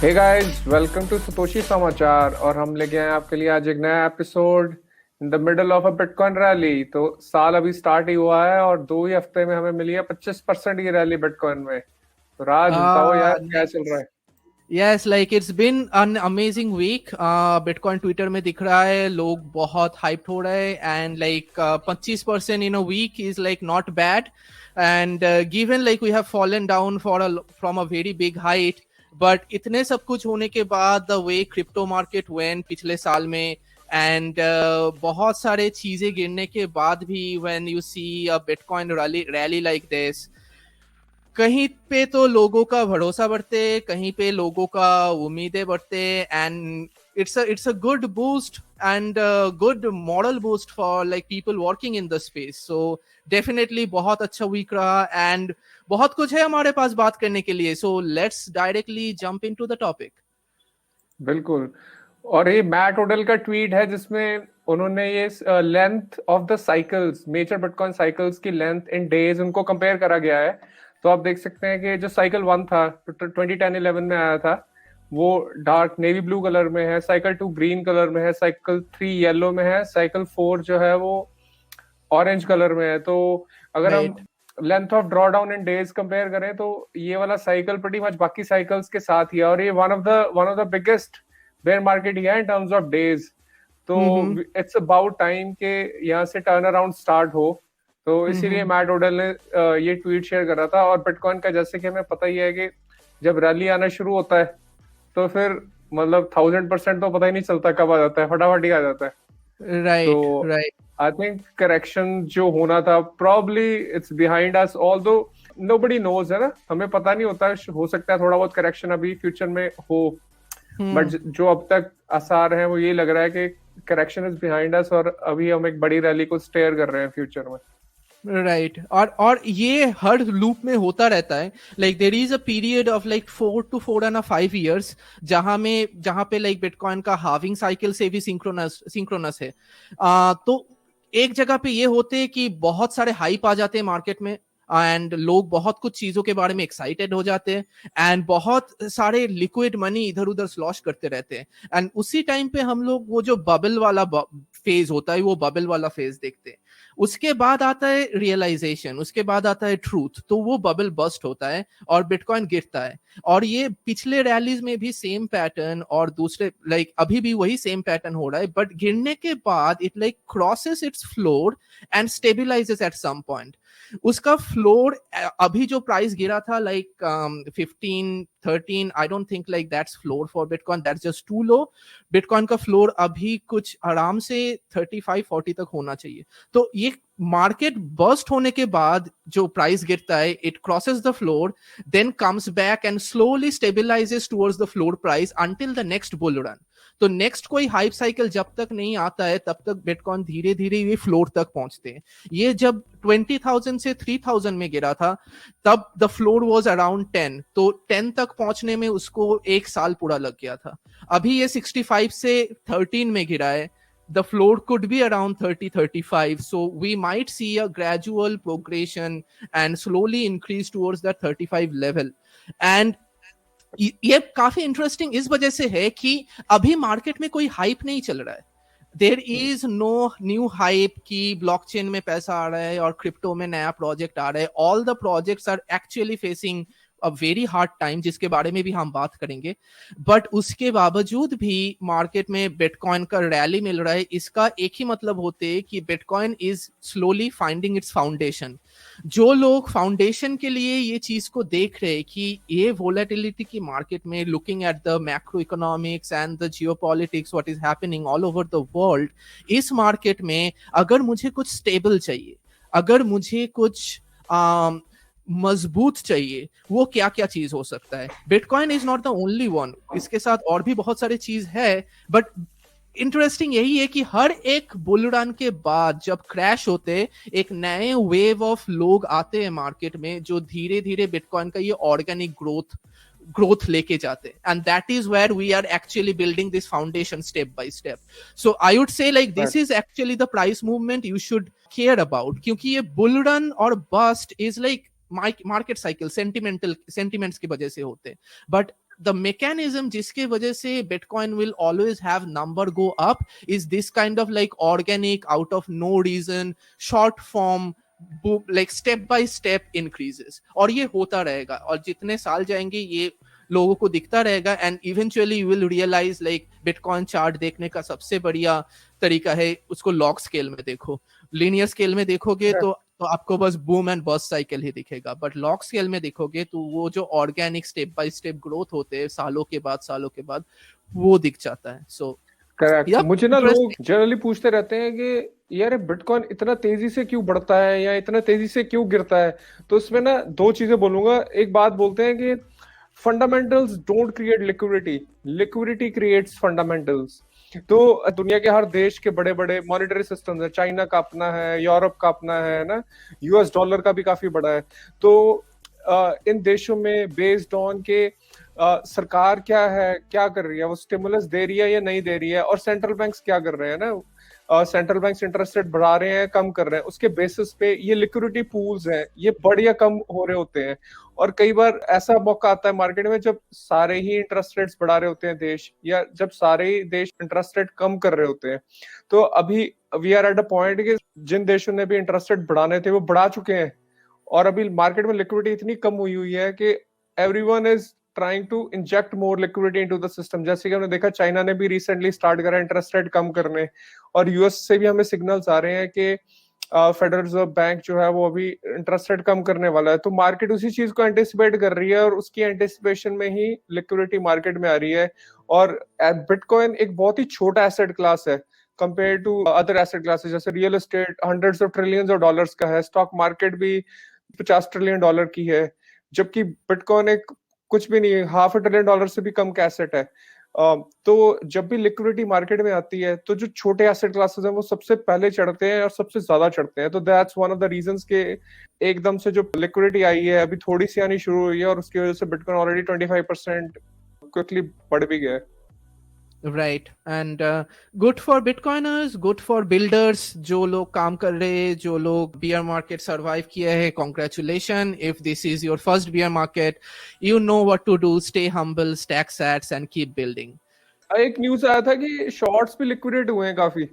Hey guys, welcome to Satoshi समाचार। और हम लेके आए हैं आपके लिए आज एक नया episode in the middle of a bitcoin rally. तो साल अभी स्टार्ट ही हुआ है और 2 ही हफ्ते में हमें मिली है 25% की रैली बिटकॉइन में। तो राज बताओ यार, क्या चल रहा है? Yes like it's been an amazing week. Bitcoin Twitter में दिख रहा है, लोग बहुत हाइप्ड हो रहे हैं and like 25% in a week is like not bad and given like we have fallen down from a very big height. But इतने सब कुछ होने के बाद the way crypto market went पिछले साल में एंड बहुत सारे चीजें गिरने के बाद भी when you see a bitcoin rally like this, कहीं पे तो लोगों का भरोसा बढ़ते, कहीं पे लोगों का उम्मीदें बढ़ते and it's a good boost and a good moral boost for like people working in the space. So definitely बहुत अच्छा वीक रहा एंड बहुत कुछ है हमारे पास बात करने के लिए. So let's directly jump into the topic. बिल्कुल। और ये मैट ओडल का ट्वीट है जिसमें उन्होंने ये length of the cycles, major bitcoin cycles की लेंथ इन डेज उनको कंपेयर करा गया है। तो आप देख सकते हैं कि जो साइकिल 1 था 2010-11 में आया था, वो डार्क नेवी ब्लू कलर में है, साइकिल 2 ग्रीन कलर में है, साइकिल 3 येलो में है, साइकिल 4 जो है वो ऑरेंज कलर में है। तो अगर हम Right. Length of drawdown in days compare करें तो ये वाला साइकिल प्रीटी मच बाकी साइकिल्स के साथ ही है, और ये one of the biggest bear market ही है इन टर्म्स ऑफ डेज। तो हम्म. इट्स अबाउट टाइम के यहाँ से टर्न अराउंड स्टार्ट हो। तो इसीलिए हम्म. मैट ओडल ने ये ट्वीट शेयर करा था। और बिटकॉइन का जैसे कि हमें पता ही है कि जब रैली आना शुरू होता है तो फिर मतलब 1000% तो पता ही नहीं चलता कब आ जाता है, फटाफट ही आ जाता है। तो Right. Right. I think correction जो होना था probably it's behind us, although nobody knows, है ना, हमें पता नहीं होता, हो सकता है थोड़ा बहुत करेक्शन अभी फ्यूचर में हो। बट हम्म. जो अब तक आसार है वो ये लग रहा है कि करेक्शन इज बिहाइंड अस और अभी हम एक बड़ी रैली को स्टेयर कर रहे हैं फ्यूचर में। राइट. और ये हर लूप में होता रहता है. Like there is a period of like 4 to 4.5 years जहां पे लाइक बिटकॉइन का हार्विंग साइकिल से भी सिंक्रोनस है. तो एक जगह पे ये होते हैं कि बहुत सारे हाइप आ जाते हैं मार्केट में एंड लोग बहुत कुछ चीजों के बारे में एक्साइटेड हो जाते हैं एंड बहुत सारे लिक्विड मनी इधर उधर स्लॉश करते रहते हैं एंड उसी टाइम पे हम लोग वो जो बबल वाला फेज होता है, वो बबल वाला फेज देखते हैं. उसके बाद आता है रियलाइजेशन, उसके बाद आता है ट्रूथ, तो वो बबल बस्ट होता है और बिटकॉइन गिरता है. और ये पिछले रैलीज में भी सेम पैटर्न और दूसरे लाइक अभी भी वही सेम पैटर्न हो रहा है, बट गिरने के बाद it like crosses its floor and stabilises at some point. उसका फ्लोर अभी जो प्राइस गिरा था like 15-13, I don't think like that's floor for bitcoin, that's just too low. Bitcoin का फ्लोर अभी कुछ आराम से 35-40 तक होना चाहिए. तो ये मार्केट बस्ट होने के बाद जो प्राइस गिरता है, it crosses the floor, then comes back and slowly stabilises towards the floor price until the next bull run. तो नेक्स्ट कोई हाइप साइकिल जब तक नहीं आता है तब तक बिटकॉइन धीरे धीरे ये फ्लोर तक पहुंचते हैं. ये जब 20,000 से 3,000 में गिरा था तब द फ्लोर वाज अराउंड 10, तो 10 तक पहुंचने में उसको एक साल पूरा लग गया था. अभी ये 65 से 13 में गिरा है. The floor could be around 30-35, so we might see a gradual progression and slowly increase towards that 35 level. And ये काफी इंटरेस्टिंग इस वजह से है कि अभी मार्केट में कोई हाइप नहीं चल रहा है. There is no new hype कि ब्लॉकचेन में पैसा आ रहा है और क्रिप्टो में नया प्रोजेक्ट आ रहा है. All the projects are actually facing a very hard time, जिसके बारे में भी हम बात करेंगे. बट उसके बावजूद भी मार्केट में बिटकॉइन का रैली मिल रहा है. इसका एक ही मतलब होते है कि bitcoin is slowly finding it's foundation. जो लोग फाउंडेशन के लिए ये चीज को देख रहे हैं कि ये वोलेटिलिटी की मार्केट में, looking at the macro economics and the geopolitics what is happening all over the world, इस मार्केट में अगर मुझे कुछ स्टेबल चाहिए, अगर मुझे कुछ मजबूत चाहिए, वो क्या क्या चीज हो सकता है. Bitcoin is not the only one, इसके साथ और भी बहुत सारी चीज है. बट इंटरेस्टिंग यही है कि हर एक बुल रन के बाद जब क्रैश होते, एक नए वेव ऑफ लोग आते हैं मार्केट में जो धीरे धीरे बिटकॉइन का ये ऑर्गेनिक ग्रोथ लेके जाते हैं. And that is where we are actually building this foundation step by step. So I would say like this is actually the price movement you should care about, क्योंकि ये bull run और bust is like market cycle sentiments की वजह से होते हैं. But the mechanism जिसके वजह से Bitcoin will always have number go up is this kind of like organic, out of no reason, short form, like step by step increases. और ये होता रहेगा, और जितने साल जाएंगे ये लोगों को दिखता रहेगा, and eventually you will realise like bitcoin chart देखने का सबसे बढ़िया तरीका है उसको लॉग स्केल में देखो. लीनियर स्केल में देखोगे तो आपको बस बूम एंड बस्ट साइकिल ही दिखेगा, बट लॉग स्केल में देखोगे तो वो जो organic step by step growth होते हैं सालों के बाद वो दिख जाता है. So correct. मुझे ना लोग जनरली पूछते रहते हैं कि यार बिटकॉइन इतना तेजी से क्यों बढ़ता है या इतना तेजी से क्यों गिरता है. तो इसमें ना दो चीजें बोलूंगा. एक बात बोलते हैं कि fundamentals don't create liquidity, liquidity creates fundamentals. तो दुनिया के हर देश के बड़े बड़े मॉनेटरी सिस्टम्स है, चाइना का अपना है, यूरोप का अपना है ना, यूएस डॉलर का भी काफी बड़ा है. तो इन देशों में बेस्ड ऑन के सरकार क्या है, क्या कर रही है, वो स्टिमुलस दे रही है या नहीं दे रही है, और सेंट्रल बैंक्स क्या कर रहे हैं ना, सेंट्रल बैंक्स इंटरेस्ट रेट बढ़ा रहे हैं, कम कर रहे हैं, उसके बेसिस पे ये लिक्विडिटी पूल्स हैं, ये बढ़ या कम हो रहे होते हैं. और कई बार ऐसा मौका आता है मार्केट में जब सारे ही इंटरेस्ट रेट्स बढ़ा रहे होते हैं देश, या जब सारे ही देश इंटरेस्ट रेट कम कर रहे होते हैं. तो अभी we are at a point कि जिन देशों ने भी इंटरेस्ट रेट बढ़ाने थे वो बढ़ा चुके हैं, और अभी मार्केट में लिक्विडिटी इतनी कम हुई है कि everyone is trying to inject more liquidity into the system. जैसे कि हमने देखा चाइना ने भी रिसेंटली स्टार्ट करा इंटरेस्ट रेट कम करने, और यूएस से भी हमें सिग्नल्स आ रहे हैं कि फेडरल रिजर्व बैंक जो है वो अभी इंटरेस्ट रेट कम करने वाला है. तो मार्केट उसी चीज को एंटिसिपेट कर रही है, और उसकी एंटिसिपेशन में ही लिक्विडिटी मार्केट में आ रही है. और बिटकॉइन एक बहुत ही छोटा एसेट क्लास है compare to other asset classes. जैसे real estate hundreds of trillions of dollars का है, स्टॉक मार्केट भी 50 ट्रिलियन डॉलर की है, जबकि बिटकॉइन एक कुछ भी नहीं है, $500 बिलियन से भी कम का एसेट है. तो जब भी लिक्विडिटी मार्केट में आती है तो जो छोटे एसेट क्लासेस हैं वो सबसे पहले चढ़ते हैं और सबसे ज्यादा चढ़ते हैं. तो that's one of the reasons के एकदम से जो लिक्विडिटी आई है अभी थोड़ी सी आनी शुरू हुई है, और उसकी वजह से बिटकॉइन ऑलरेडी 25% क्विकली बढ़ भी गया है. Right. And good for bitcoiners, good for builders, जो लोग काम कर रहे हैं, जो लोग बियर मार्केट सरवाइव किया है, congratulation. If this is your first bear market, you know what to do. Stay humble, stack sats and keep building. एक न्यूज आया था कि शॉर्ट्स भी लिक्विडेट हुए हैं काफी.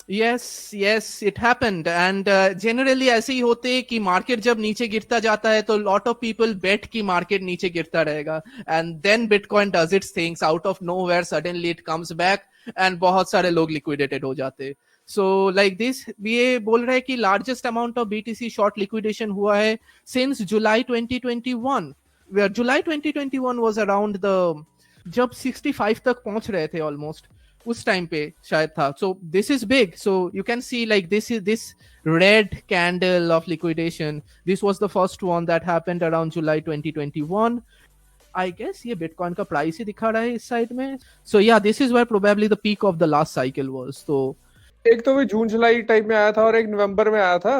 yes it happened, and generally ऐसे ही होते हैं कि मार्केट जब नीचे गिरता जाता है तो lot of people bet कि मार्केट नीचे गिरता रहेगा, and then Bitcoin does its things out of nowhere, suddenly it comes back and बहुत सारे लोग liquidated हो जाते. So like this, ये बोल रहे हैं कि largest amount of BTC short liquidation हुआ है since July 2021, where July 2021 was around the जब 65 तक पहुंच रहे थे almost, उस टाइम पे शायद था. So this is big. So you can see like this red candle of liquidation. This was the first one that happened around July 2021. I guess ये Bitcoin का प्राइस ही दिखा रहा है इस साइड में. So yeah, this is where probably the peak of the last cycle was. So एक तो वो जून जुलाई टाइप में आया था और एक नवंबर में आया था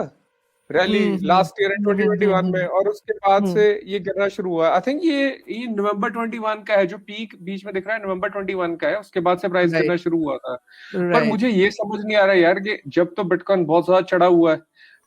रैली लास्ट ईयर 2021 में, और उसके बाद से ये गिरना शुरू हुआ. आई थिंक ये नवंबर 21 का है जो पीक बीच में दिख रहा है, नवंबर 21 का है. उसके बाद से प्राइस गिरना शुरू हुआ था. पर मुझे ये समझ नहीं आ रहा यार कि जब तो बिटकॉइन बहुत ज्यादा चढ़ा हुआ है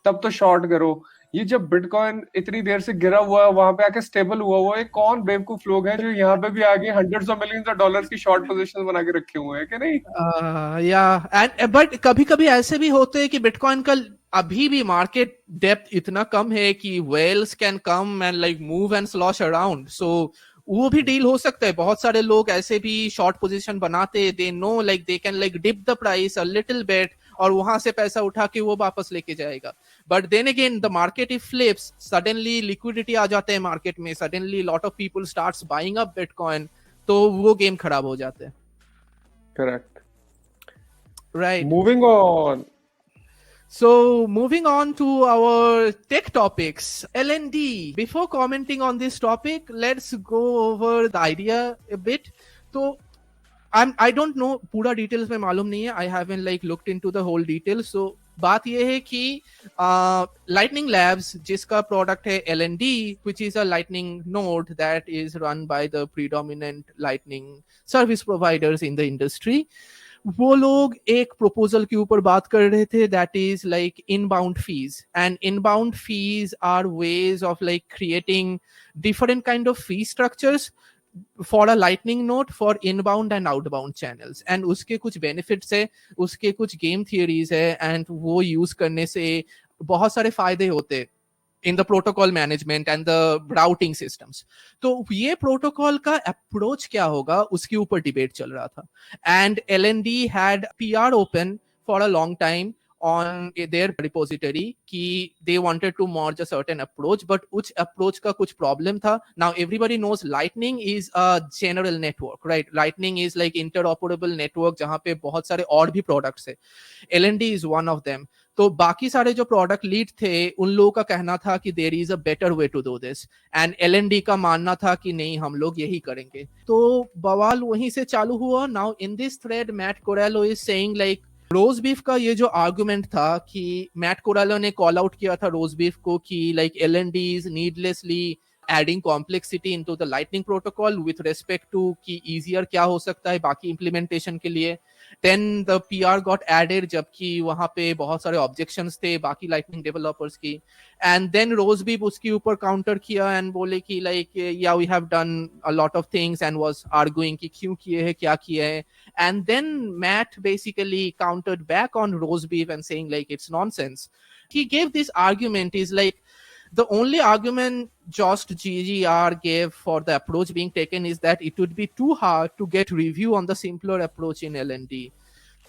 तब तो शॉर्ट करो. ये जब बिटकॉइन इतनी देर से गिरा हुआ है, वहां पे आके स्टेबल हुआ है, कौन बेवकूफ लोग हैं जो यहाँ पे भी आगे hundreds of millions of dollars की शॉर्ट पोजीशन बना के रखे हुए हैं कि नहीं. या एंड बट कभी कभी ऐसे भी होते हैं कि बिटकॉइन का अभी भी मार्केट डेप्थ इतना कम है कि whales can come and like move and slosh around. So वो भी डील हो सकता है. बहुत सारे लोग ऐसे भी शॉर्ट पोजीशन बनाते, they know like they can like dip the price a little bit और वहां से पैसा उठा के वो वापस लेके जाएगा. But then again the market if flips, suddenly liquidity आ जाते हैं मार्केट में, suddenly lot of people starts buying up bitcoin, तो वो गेम खराब हो जाते हैं. Correct. Right. Moving on. So moving on to our tech topics, LND. Before commenting on this topic, let's go over the idea a bit. So I don't know पूरा details में मालूम नहीं है. I haven't like looked into the whole details. So बात ये है कि Lightning Labs जिसका product है LND, which is a Lightning node that is run by the predominant Lightning service providers in the industry. वो लोग एक proposal के ऊपर बात कर रहे थे that is like inbound fees, and inbound fees are ways of like creating different kind of fee structures for a lightning node for inbound and outbound channels, and उसके कुछ benefits है, उसके कुछ game theories है, and वो use करने से बहुत सारे फायदे होते in the protocol management and the routing systems. तो ये प्रोटोकॉल का अप्रोच क्या होगा उसके ऊपर डिबेट चल रहा था, and LND had PR open for a long time on their repository कि they wanted to merge a certain approach, but उस approach का कुछ problem था. Now everybody knows Lightning is a general network, right? Lightning is like interoperable network जहाँ पे बहुत सारे और भी products है. LND is one of them. तो बाकी सारे जो प्रोडक्ट लीड थे उन लोगों का कहना था कि there is a better way to do this, and LND का मानना था कि नहीं हम लोग यही करेंगे. तो बवाल वहीं से चालू हुआ. Now in this thread Matt Corallo is saying like rose beef का ये जो आर्गुमेंट था कि मैट कोरेलो ने कॉल आउट किया था रोज बीफ को कि like LND is needlessly adding complexity into the lightning protocol with respect to कि easier क्या हो सकता है बाकी implementation के लिए. Then the PR got added जबकि वहां पे बहुत सारे objections थे बाकी lightning developers की, and then Rosebeef उसके ऊपर counter किया and बोले कि like yeah we have done a lot of things and was arguing कि क्यों किए हैं क्या किए हैं, and then Matt basically countered back on Rosebeef and saying like it's nonsense. He gave this argument is like the only argument Jost GGR gave for the approach being taken is that it would be too hard to get review on the simpler approach in LND.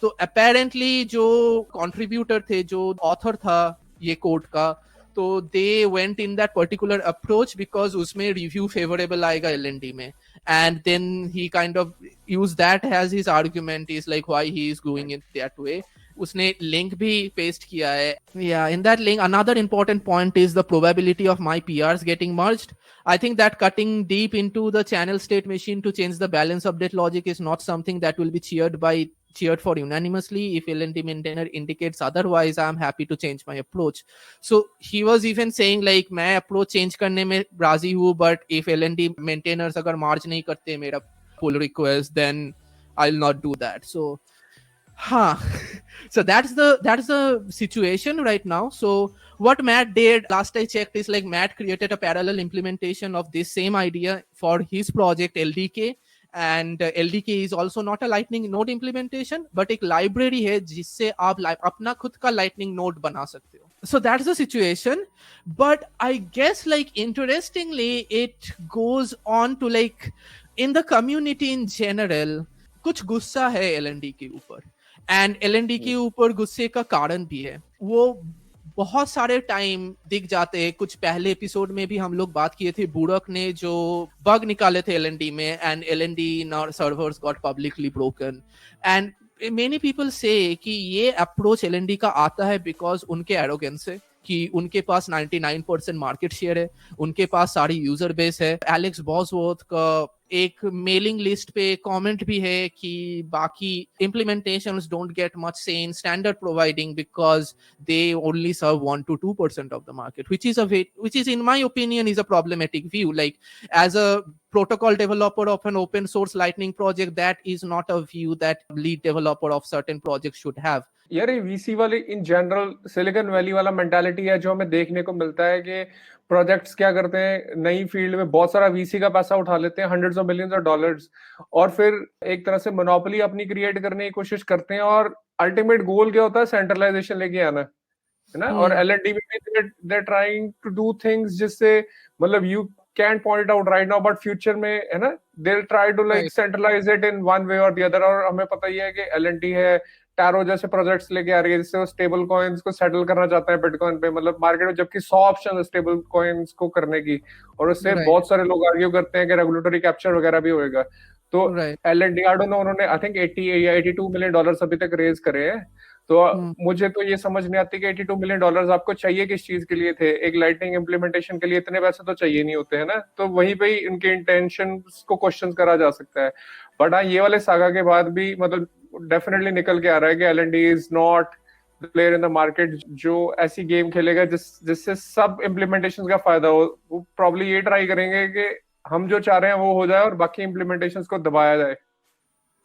तो apparently जो contributor थे, जो author था ये code का, तो they went in that particular approach because उसमें review favorable आएगा LND में, and then he kind of used that as his argument is like why he is going it that way. उसने link भी paste किया है. Yeah, in that link another important point is the probability of my PRs getting merged. I think that cutting deep into the channel state machine to change the balance update logic is not something that will be cheered for unanimously. If LND maintainer indicates otherwise, I am happy to change my approach. So he was even saying like मैं approach change करने में राजी हूँ, but if LND maintainers अगर merge नहीं करते मेरा pull request, then I'll not do that. So so that's the situation right now. So what Matt did last I checked is like Matt created a parallel implementation of this same idea for his project LDK, and LDK is also not a lightning node implementation but एक library है जिससे आप अपना खुद का lightning node बना सकते हो. So that's the situation, but I guess like interestingly it goes on to like in the community in general कुछ गुस्सा है LND के ऊपर, एंड LND के ऊपर गुस्से का कारण भी है. वो बहुत सारे टाइम दिख जाते हैं. कुछ पहले एपिसोड में भी हम लोग बात किए थे, बुड़क ने जो बग निकाले थे LND में, and LND in our servers got publicly broken, and many people say कि ये अप्रोच LND का आता है बिकॉज उनके एरोगेंस है कि उनके पास 99% मार्केट शेयर है, उनके पास सारी यूजर बेस है. एलेक्स बॉसवर्थ का एक मेलिंग लिस्ट पे कमेंट भी है कि बाकी implementations don't get much say in standard providing because they only serve 1 to 2% of the market, which is in my opinion is a problematic view. Like as a protocol developer of an open source lightning project, that is not a view that lead developer of certain projects should have. यार ये VC वाले in general silicon valley वाला mentality है जो हमें देखने को मिलता है कि प्रोजेक्ट्स क्या करते हैं नई फील्ड में बहुत सारा VC का पैसा उठा लेते हैं hundreds of millions of dollars और फिर एक तरह से मोनोपोली अपनी क्रिएट करने की कोशिश करते हैं और अल्टीमेट गोल क्या होता है सेंट्रलाइजेशन लेके आना है ना. और LND में they trying to do things जिससे मतलब you can point out right now but future में है ना they try to like centralise it in one way और द अदर. और हमें पता ही है कि LND है टैरो जैसे प्रोजेक्ट्स लेके आ रही है जिससे वो स्टेबल कॉइन्स को सेटल करना चाहता है बिटकॉइन पे. मतलब मार्केट में जबकि 100 ऑप्शन है स्टेबल कॉइन्स को करने की और उससे बहुत सारे लोग आर्ग्यू करते हैं कि रेगुलेटरी कैप्चर वगैरह भी होएगा. तो LND आई डोंट नो उन्होंने आई थिंक 80 या 82 मिलियन डॉलर्स अभी तक रेज करे हैं. तो मुझे तो ये समझ नहीं आती कि 82 मिलियन डॉलर्स आपको चाहिए किस चीज के लिए थे. एक लाइटनिंग इंप्लीमेंटेशन के लिए इतने पैसे तो चाहिए नहीं होते हैं ना. तो वहीं पे ही उनके इंटेंशन को क्वेश्चन करा जा सकता है. बट हाँ ये वाले सागा के बाद भी मतलब डेफिनेटली निकल के आ रहा है कि LND is not the player in the market जो ऐसी गेम खेलेगा जिससे सब इम्प्लीमेंटेशन का फायदा हो. वो प्रॉब्ली ये ट्राई करेंगे कि हम जो चाह रहे हैं वो हो जाए और बाकी इम्प्लीमेंटेशन को दबाया जाए.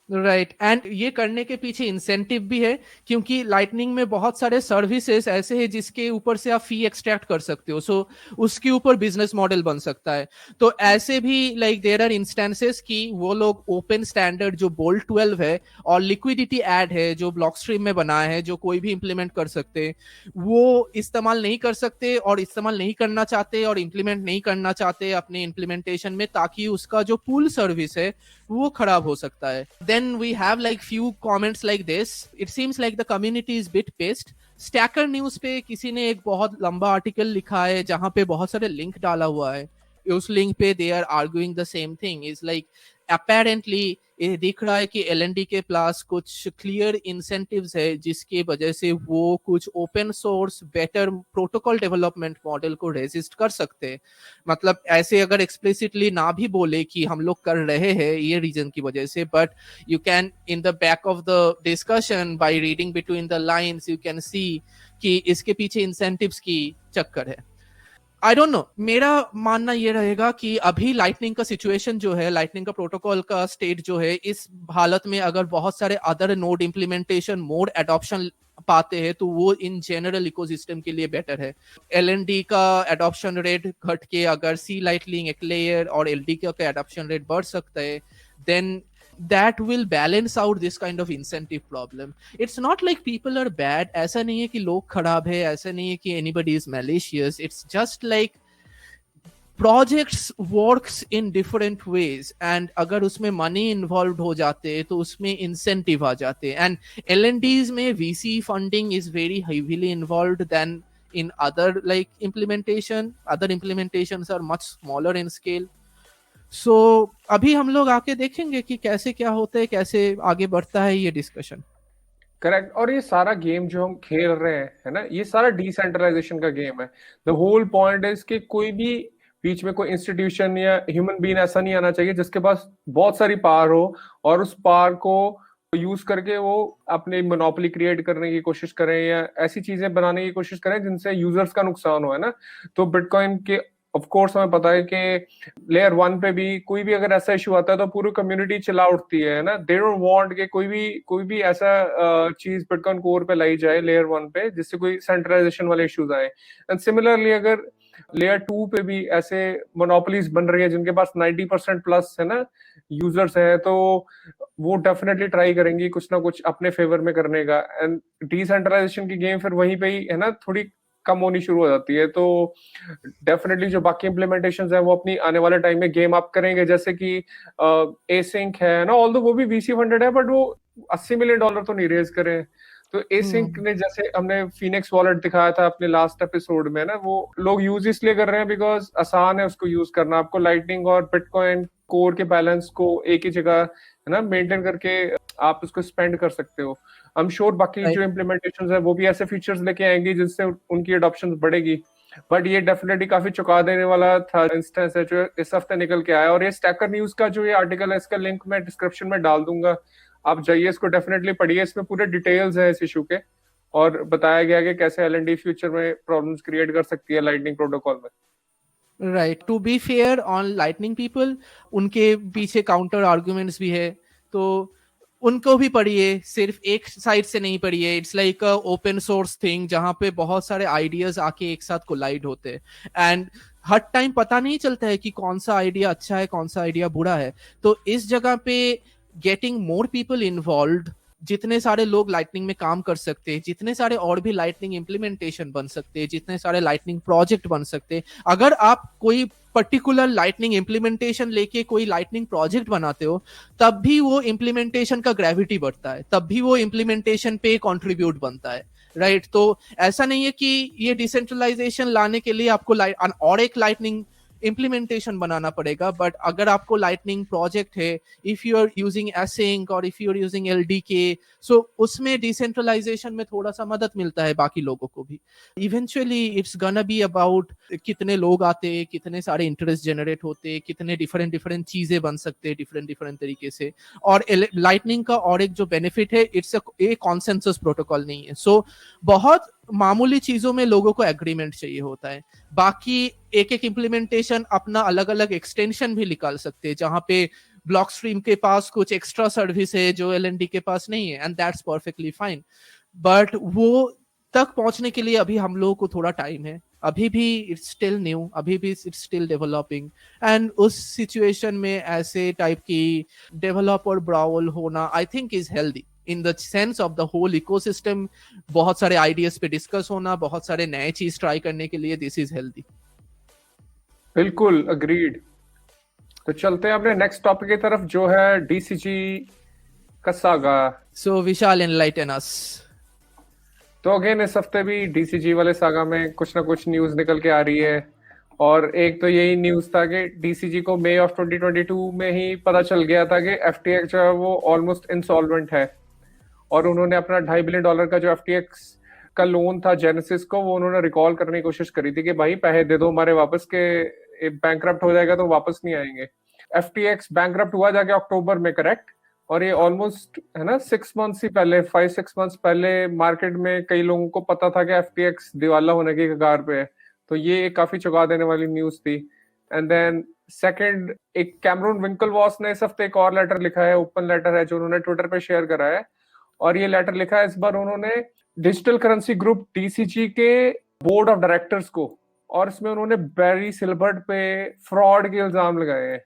राइट एंड ये करने के पीछे इंसेंटिव भी है, क्योंकि लाइटनिंग में बहुत सारे सर्विसेज ऐसे हैं जिसके ऊपर से आप फी एक्सट्रैक्ट कर सकते हो, सो उसके ऊपर बिजनेस मॉडल बन सकता है। तो ऐसे भी लाइक देयर आर इंस्टेंसेस कि वो लोग ओपन स्टैंडर्ड जो बोल्ट 12 है और लिक्विडिटी ऐड है जो ब्लॉकस्ट्रीम में बना है, जो कोई भी इंप्लीमेंट कर सकते, वो इस्तेमाल नहीं कर सकते और इस्तेमाल नहीं करना चाहते और इम्प्लीमेंट नहीं करना चाहते अपने इम्प्लीमेंटेशन में, ताकि उसका जो पूल सर्विस है वो खराब हो सकता है। Then we have like few comments like this. It seems like the community is bit pissed. Stacker news पे किसी ने एक बहुत लंबा आर्टिकल लिखा है जहां पे बहुत सारे लिंक डाला हुआ है। उस लिंक पे they are arguing the same thing, is like apparently ये दिख रहा है कि एलएनडी के पास कुछ क्लियर इंसेंटिव्स है जिसकी वजह से वो कुछ open source better protocol development model को रेजिस्ट कर सकते हैं। मतलब ऐसे अगर एक्सप्लिसिटली ना भी बोले कि हम लोग कर रहे हैं ये रीजन की वजह से, but you can in the back of the discussion by reading between the lines you can see कि इसके पीछे इंसेंटिव्स की चक्कर है। आई डोंट नो, मेरा मानना ये रहेगा कि अभी लाइटनिंग का सिचुएशन जो है, लाइटनिंग का प्रोटोकॉल का स्टेट जो है, इस हालत में अगर बहुत सारे अदर नोड इम्प्लीमेंटेशन मोर एडॉप्शन पाते हैं तो वो इन जनरल इकोसिस्टम के लिए बेटर है। एलएनडी का एडॉप्शन रेट घट के अगर सी लाइटनिंग एक लेयर और एलडी का एडॉप्शन रेट बढ़ सकता है, then that will balance out this kind of incentive problem. It's not like people are bad. ऐसा नहीं है कि लोग खराब है, ऐसा नहीं है कि anybody is malicious. It's just like projects works in different ways, and अगर उसमें money involved हो जाते तो उसमें incentive आ जाते, and L&Ds में VC funding is very heavily involved than in other like implementation. Other implementations are much smaller in scale. सो अभी हम लोग आके देखेंगे कि कैसे क्या होता है, कैसे आगे बढ़ता है ये डिस्कशन। करेक्ट। और ये सारा गेम जो हम खेल रहे हैं है ना, ये सारा डिसेंट्रलाइजेशन का गेम है। द होल पॉइंट इज कि कोई भी बीच में कोई इंस्टीट्यूशन या ह्यूमन बीइंग ऐसा नहीं आना चाहिए जिसके पास बहुत सारी पावर हो और उस पावर को यूज करके वो अपने मोनोपोली क्रिएट करने की कोशिश करें या ऐसी चीजें बनाने की कोशिश करें जिनसे यूजर्स का नुकसान हो, है ना। तो बिटकॉइन के ऑफ कोर्स हमें पता है कि लेयर 1 पे भी कोई भी अगर ऐसा इशू आता है तो पूरी कम्युनिटी चिल्ला उठती है ना। दे डोंट वांट कि कोई भी ऐसा चीज बिटकॉइन कोर पे लाई जाए लेयर 1 पे जिससे कोई सेंट्रलाइजेशन वाले इश्यूज आए। एंड सिमिलरली अगर लेयर 2 पे भी ऐसे मोनोपोलीज बन रही है जिनके पास 90% प्लस है ना यूजर्स हैं, तो वो डेफिनेटली ट्राई करेंगी कुछ ना कुछ अपने फेवर में करने का। एंड डिसेंट्रलाइजेशन की गेम फिर वहीं पे ही है ना थोड़ी कम होनी शुरू हो जाती है। तो डेफिनेटली जो बाकी इम्प्लीमेंटेशंस हैं वो अपनी आने वाले टाइम में गेम अप करेंगे, जैसे कि एसिंक है ना, ऑल्दो वो भी वीसी फंडेड है बट वो $80 मिलियन तो नहीं रेज करे। तो एसिंक ने, जैसे हमने फिनिक्स वॉलेट दिखाया था अपने लास्ट एपिसोड में ना, वो लोग यूज इसलिए कर रहे हैं बिकॉज आसान है उसको यूज करना। आपको लाइटनिंग और बिटकॉइन कोर के बैलेंस को एक ही जगह है ना मेंटेन करके आप उसको स्पेंड कर सकते हो। आई एम श्योर बाकी जो इम्प्लीमेंटेशंस है वो भी ऐसे फीचर्स लेके आएंगी जिससे उनकी अडॉप्शन बढ़ेगी। बट ये डेफिनेटली काफी चौंका देने वाला था इंस्टेंस है जो इस हफ्ते निकल के आया। और ये स्टैकर न्यूज का जो ये आर्टिकल है इसका लिंक मैं डिस्क्रिप्शन में डाल दूंगा, आप जाइए इसको डेफिनेटली पढ़िए। इसमें पूरे डिटेल्स है इस इशू के और बताया गया कि कैसे एलएनडी फ्यूचर में प्रॉब्लम्स क्रिएट कर सकती है लाइटनिंग प्रोटोकॉल में। Right, to be fair on lightning people, उनके पीछे काउंटर आर्ग्यूमेंट्स भी है, तो उनको भी पढ़िए, सिर्फ एक साइड से नहीं पढ़िए। It's like a open source thing जहां पे बहुत सारे आइडियाज आके एक साथ कोलाइड होते हैं एंड हर टाइम पता नहीं चलता है कि कौन सा आइडिया अच्छा है कौन सा आइडिया बुरा है। तो इस जगह पे गेटिंग मोर पीपल इन्वॉल्व, जितने सारे लोग लाइटनिंग में काम कर सकते हैं, जितने सारे और भी लाइटनिंग इम्प्लीमेंटेशन बन सकते हैं, जितने सारे लाइटनिंग प्रोजेक्ट बन सकते हैं, अगर आप कोई पर्टिकुलर लाइटनिंग इम्प्लीमेंटेशन लेके कोई लाइटनिंग प्रोजेक्ट बनाते हो तब भी वो इम्प्लीमेंटेशन का ग्रेविटी बढ़ता है, तब भी वो इम्प्लीमेंटेशन पे कंट्रीब्यूट बनता है। राइट, तो ऐसा नहीं है कि ये डिसेंट्रलाइजेशन लाने के लिए आपको और एक लाइटनिंग इम्प्लीमेंटेशन बनाना पड़ेगा, बट अगर आपको लाइटनिंग प्रोजेक्ट है, if you are using async और if you are using LDK, so उसमें डिसेंट्रलाइजेशन में थोड़ा सा मदद मिलता है बाकी लोगों को भी। Eventually it's gonna be about कितने लोग आते, कितने सारे इंटरेस्ट जनरेट होते, कितने डिफरेंट डिफरेंट चीजें बन सकते हैं डिफरेंट डिफरेंट तरीके से। और लाइटनिंग का और एक जो बेनिफिट है, इट्स ए कॉन्सेंसस प्रोटोकॉल नहीं है। सो बहुत मामूली चीजों में लोगों को एग्रीमेंट चाहिए होता है, बाकी एक एक इम्प्लीमेंटेशन अपना अलग अलग एक्सटेंशन भी निकाल सकते हैं, जहां पे ब्लॉक स्ट्रीम के पास कुछ एक्स्ट्रा सर्विस है जो एलएनडी के पास नहीं है, and that's perfectly fine. But वो तक पहुंचने के लिए अभी हम लोगों को थोड़ा टाइम है, अभी भी इट्स स्टिल न्यू, अभी भी इट्स स्टिल डेवलपिंग। एंड उस सिचुएशन में ऐसे टाइप की डेवलपर ब्राउल होना I think is healthy in the sense of the whole ecosystem. बहुत सारे आइडियाज पे डिस्कस होना, बहुत सारे नए चीज ट्राई करने के लिए, दिस इज हेल्दी। बिल्कुल अग्रीड। तो चलते हैं अपने नेक्स्ट टॉपिक की तरफ जो है डीसीजी का सागा। सो विशाल एनलाइटन अस। तो अगेन इस हफ्ते भी डीसीजी वाले सागा में कुछ ना कुछ न्यूज निकल के आ रही है, और एक तो यही न्यूज था कि डीसीजी को मई ऑफ 2022 में ही पता चल गया था कि एफटीएक्स जो है वो ऑलमोस्ट इंसॉल्वेंट है, और उन्होंने अपना $2.5 बिलियन का जो एफटीएक्स का लोन था जेनेसिस को, वो उन्होंने रिकॉल करने की कोशिश करी थी कि भाई पैसे दे दो हमारे वापस, के बैंकरप्ट हो जाएगा तो वापस नहीं आएंगे। एफटीएक्स बैंकरप्ट हुआ जाके अक्टूबर में, करेक्ट। और ये ऑलमोस्ट है ना 6 मंथ्स ही पहले, 5-6 मंथ्स पहले मार्केट में कई लोगों को पता था कि एफटीएक्स दिवाला होने की कगार पे है। तो ये काफी चौंका देने वाली न्यूज थी। एंड देन सेकंड, एक कैमरून विंकलवॉस ने इस हफ्ते एक और लेटर लिखा है, ओपन लेटर है जो उन्होंने ट्विटर पे शेयर करा है। और ये लेटर लिखा है इस बार उन्होंने डिजिटल करेंसी ग्रुप डीसीजी के बोर्ड ऑफ डायरेक्टर्स को, और इसमें उन्होंने बैरी सिल्बर्ट पे फ्रॉड के इल्जाम लगाए हैं।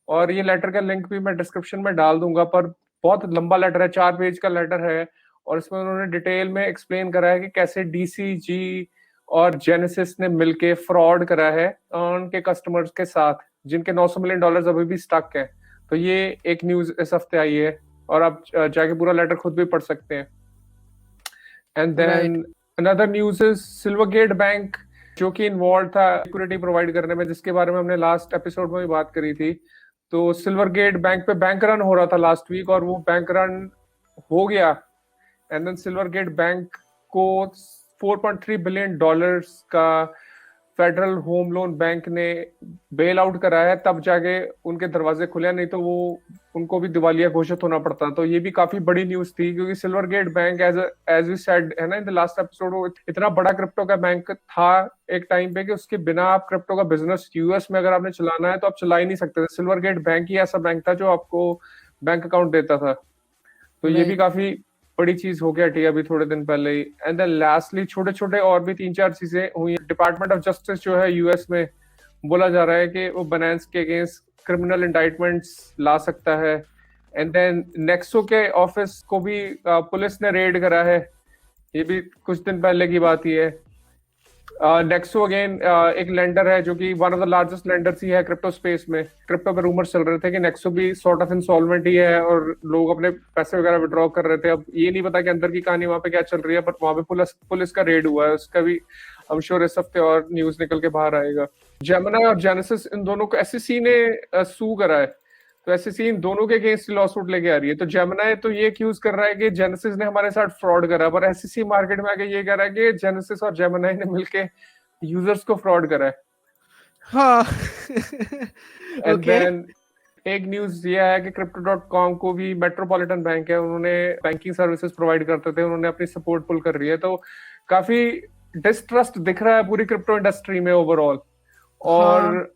और ये लेटर का लिंक भी मैं डिस्क्रिप्शन में डाल दूंगा, पर बहुत लंबा लेटर है, 4 पेज का लेटर है, और इसमें उन्होंने डिटेल में एक्सप्लेन करा है कि कैसे डीसीजी और जेनेसिस ने मिलके फ्रॉड करा है उनके कस्टमर्स के साथ, जिनके $900 मिलियन अभी भी स्टक हैं। तो ये एक न्यूज इस हफ्ते आई है, और आप जाके पूरा लेटर खुद भी पढ़ सकते हैं। And then another news is Silvergate bank, जो कि इन्वॉल्व था सिक्योरिटी प्रोवाइड करने में, जिसके बारे में हमने लास्ट एपिसोड में भी बात करी थी। तो सिल्वरगेट बैंक पे बैंक रन हो रहा था लास्ट वीक, और वो बैंक रन हो गया। एंड देन सिल्वरगेट बैंक को $4.3 बिलियन का फेडरल होम लोन बैंक ने बेल आउट कराया है, तब जाके उनके दरवाजे खुले, नहीं तो वो उनको भी दिवालिया घोषित होना पड़ता। तो ये भी काफी बड़ी न्यूज थी, क्योंकि Silvergate bank as we said है ना इन द लास्ट एपिसोड, वो इतना बड़ा क्रिप्टो का बैंक था एक टाइम पे कि उसके बिना आप क्रिप्टो का बिजनेस यूएस में अगर आपने चलाना है तो आप चला ही नहीं सकते थे। सिल्वरगेट बैंक ही ऐसा बैंक था जो आपको बैंक अकाउंट देता था। तो ये भी काफी बड़ी चीज हो गया, ठीक है, अभी थोड़े दिन पहले ही। एंड देन लास्टली छोटे छोटे और भी 3-4 चीजें हुई। डिपार्टमेंट ऑफ जस्टिस जो है यूएस में, बोला जा रहा है कि वो बनांस के अगेंस्ट क्रिमिनल इंडाइटमेंट्स ला सकता है। एंड देन नेक्सो के ऑफिस को भी पुलिस ने रेड करा है, ये भी कुछ दिन पहले की बात ही है। नेक्सो अगेन एक लेंडर है जो कि one of the largest lenders ही है क्रिप्टो स्पेस में। क्रिप्टो पे रूमर चल रहे थे कि नेक्सो भी सॉर्ट ऑफ इंसॉल्वेंट ही है, और लोग अपने पैसे वगैरह विड्रॉ कर रहे थे। अब ये नहीं पता कि अंदर की कहानी वहां पे क्या चल रही है, बट वहां पे पुलिस का रेड हुआ है, उसका भी आई एम श्योर इस हफ्ते और न्यूज निकल के बाहर आएगा। जेमिनी और जेनेसिस, इन दोनों को एसईसी ने सू करा है, तो एसईसी इन दोनों के अगेंस्ट लॉ सूट लेके आ रही है। तो जेमिनी तो ये एक्यूज कर रहा है कि जेनेसिस ने हमारे साथ फ्रॉड करा, पर एसईसी मार्केट में आके ये कह रहा है कि जेनेसिस और जेमिनी ने मिलके यूजर्स को फ्रॉड करा है। हाँ। एंड देन एक न्यूज ये है कि crypto.com को भी मेट्रोपॉलिटन बैंक है, उन्होंने बैंकिंग सर्विसेज प्रोवाइड करते थे, उन्होंने अपनी सपोर्ट पुल कर रही है। तो काफी डिस्ट्रस्ट दिख रहा है पूरी क्रिप्टो इंडस्ट्री में ओवरऑल। और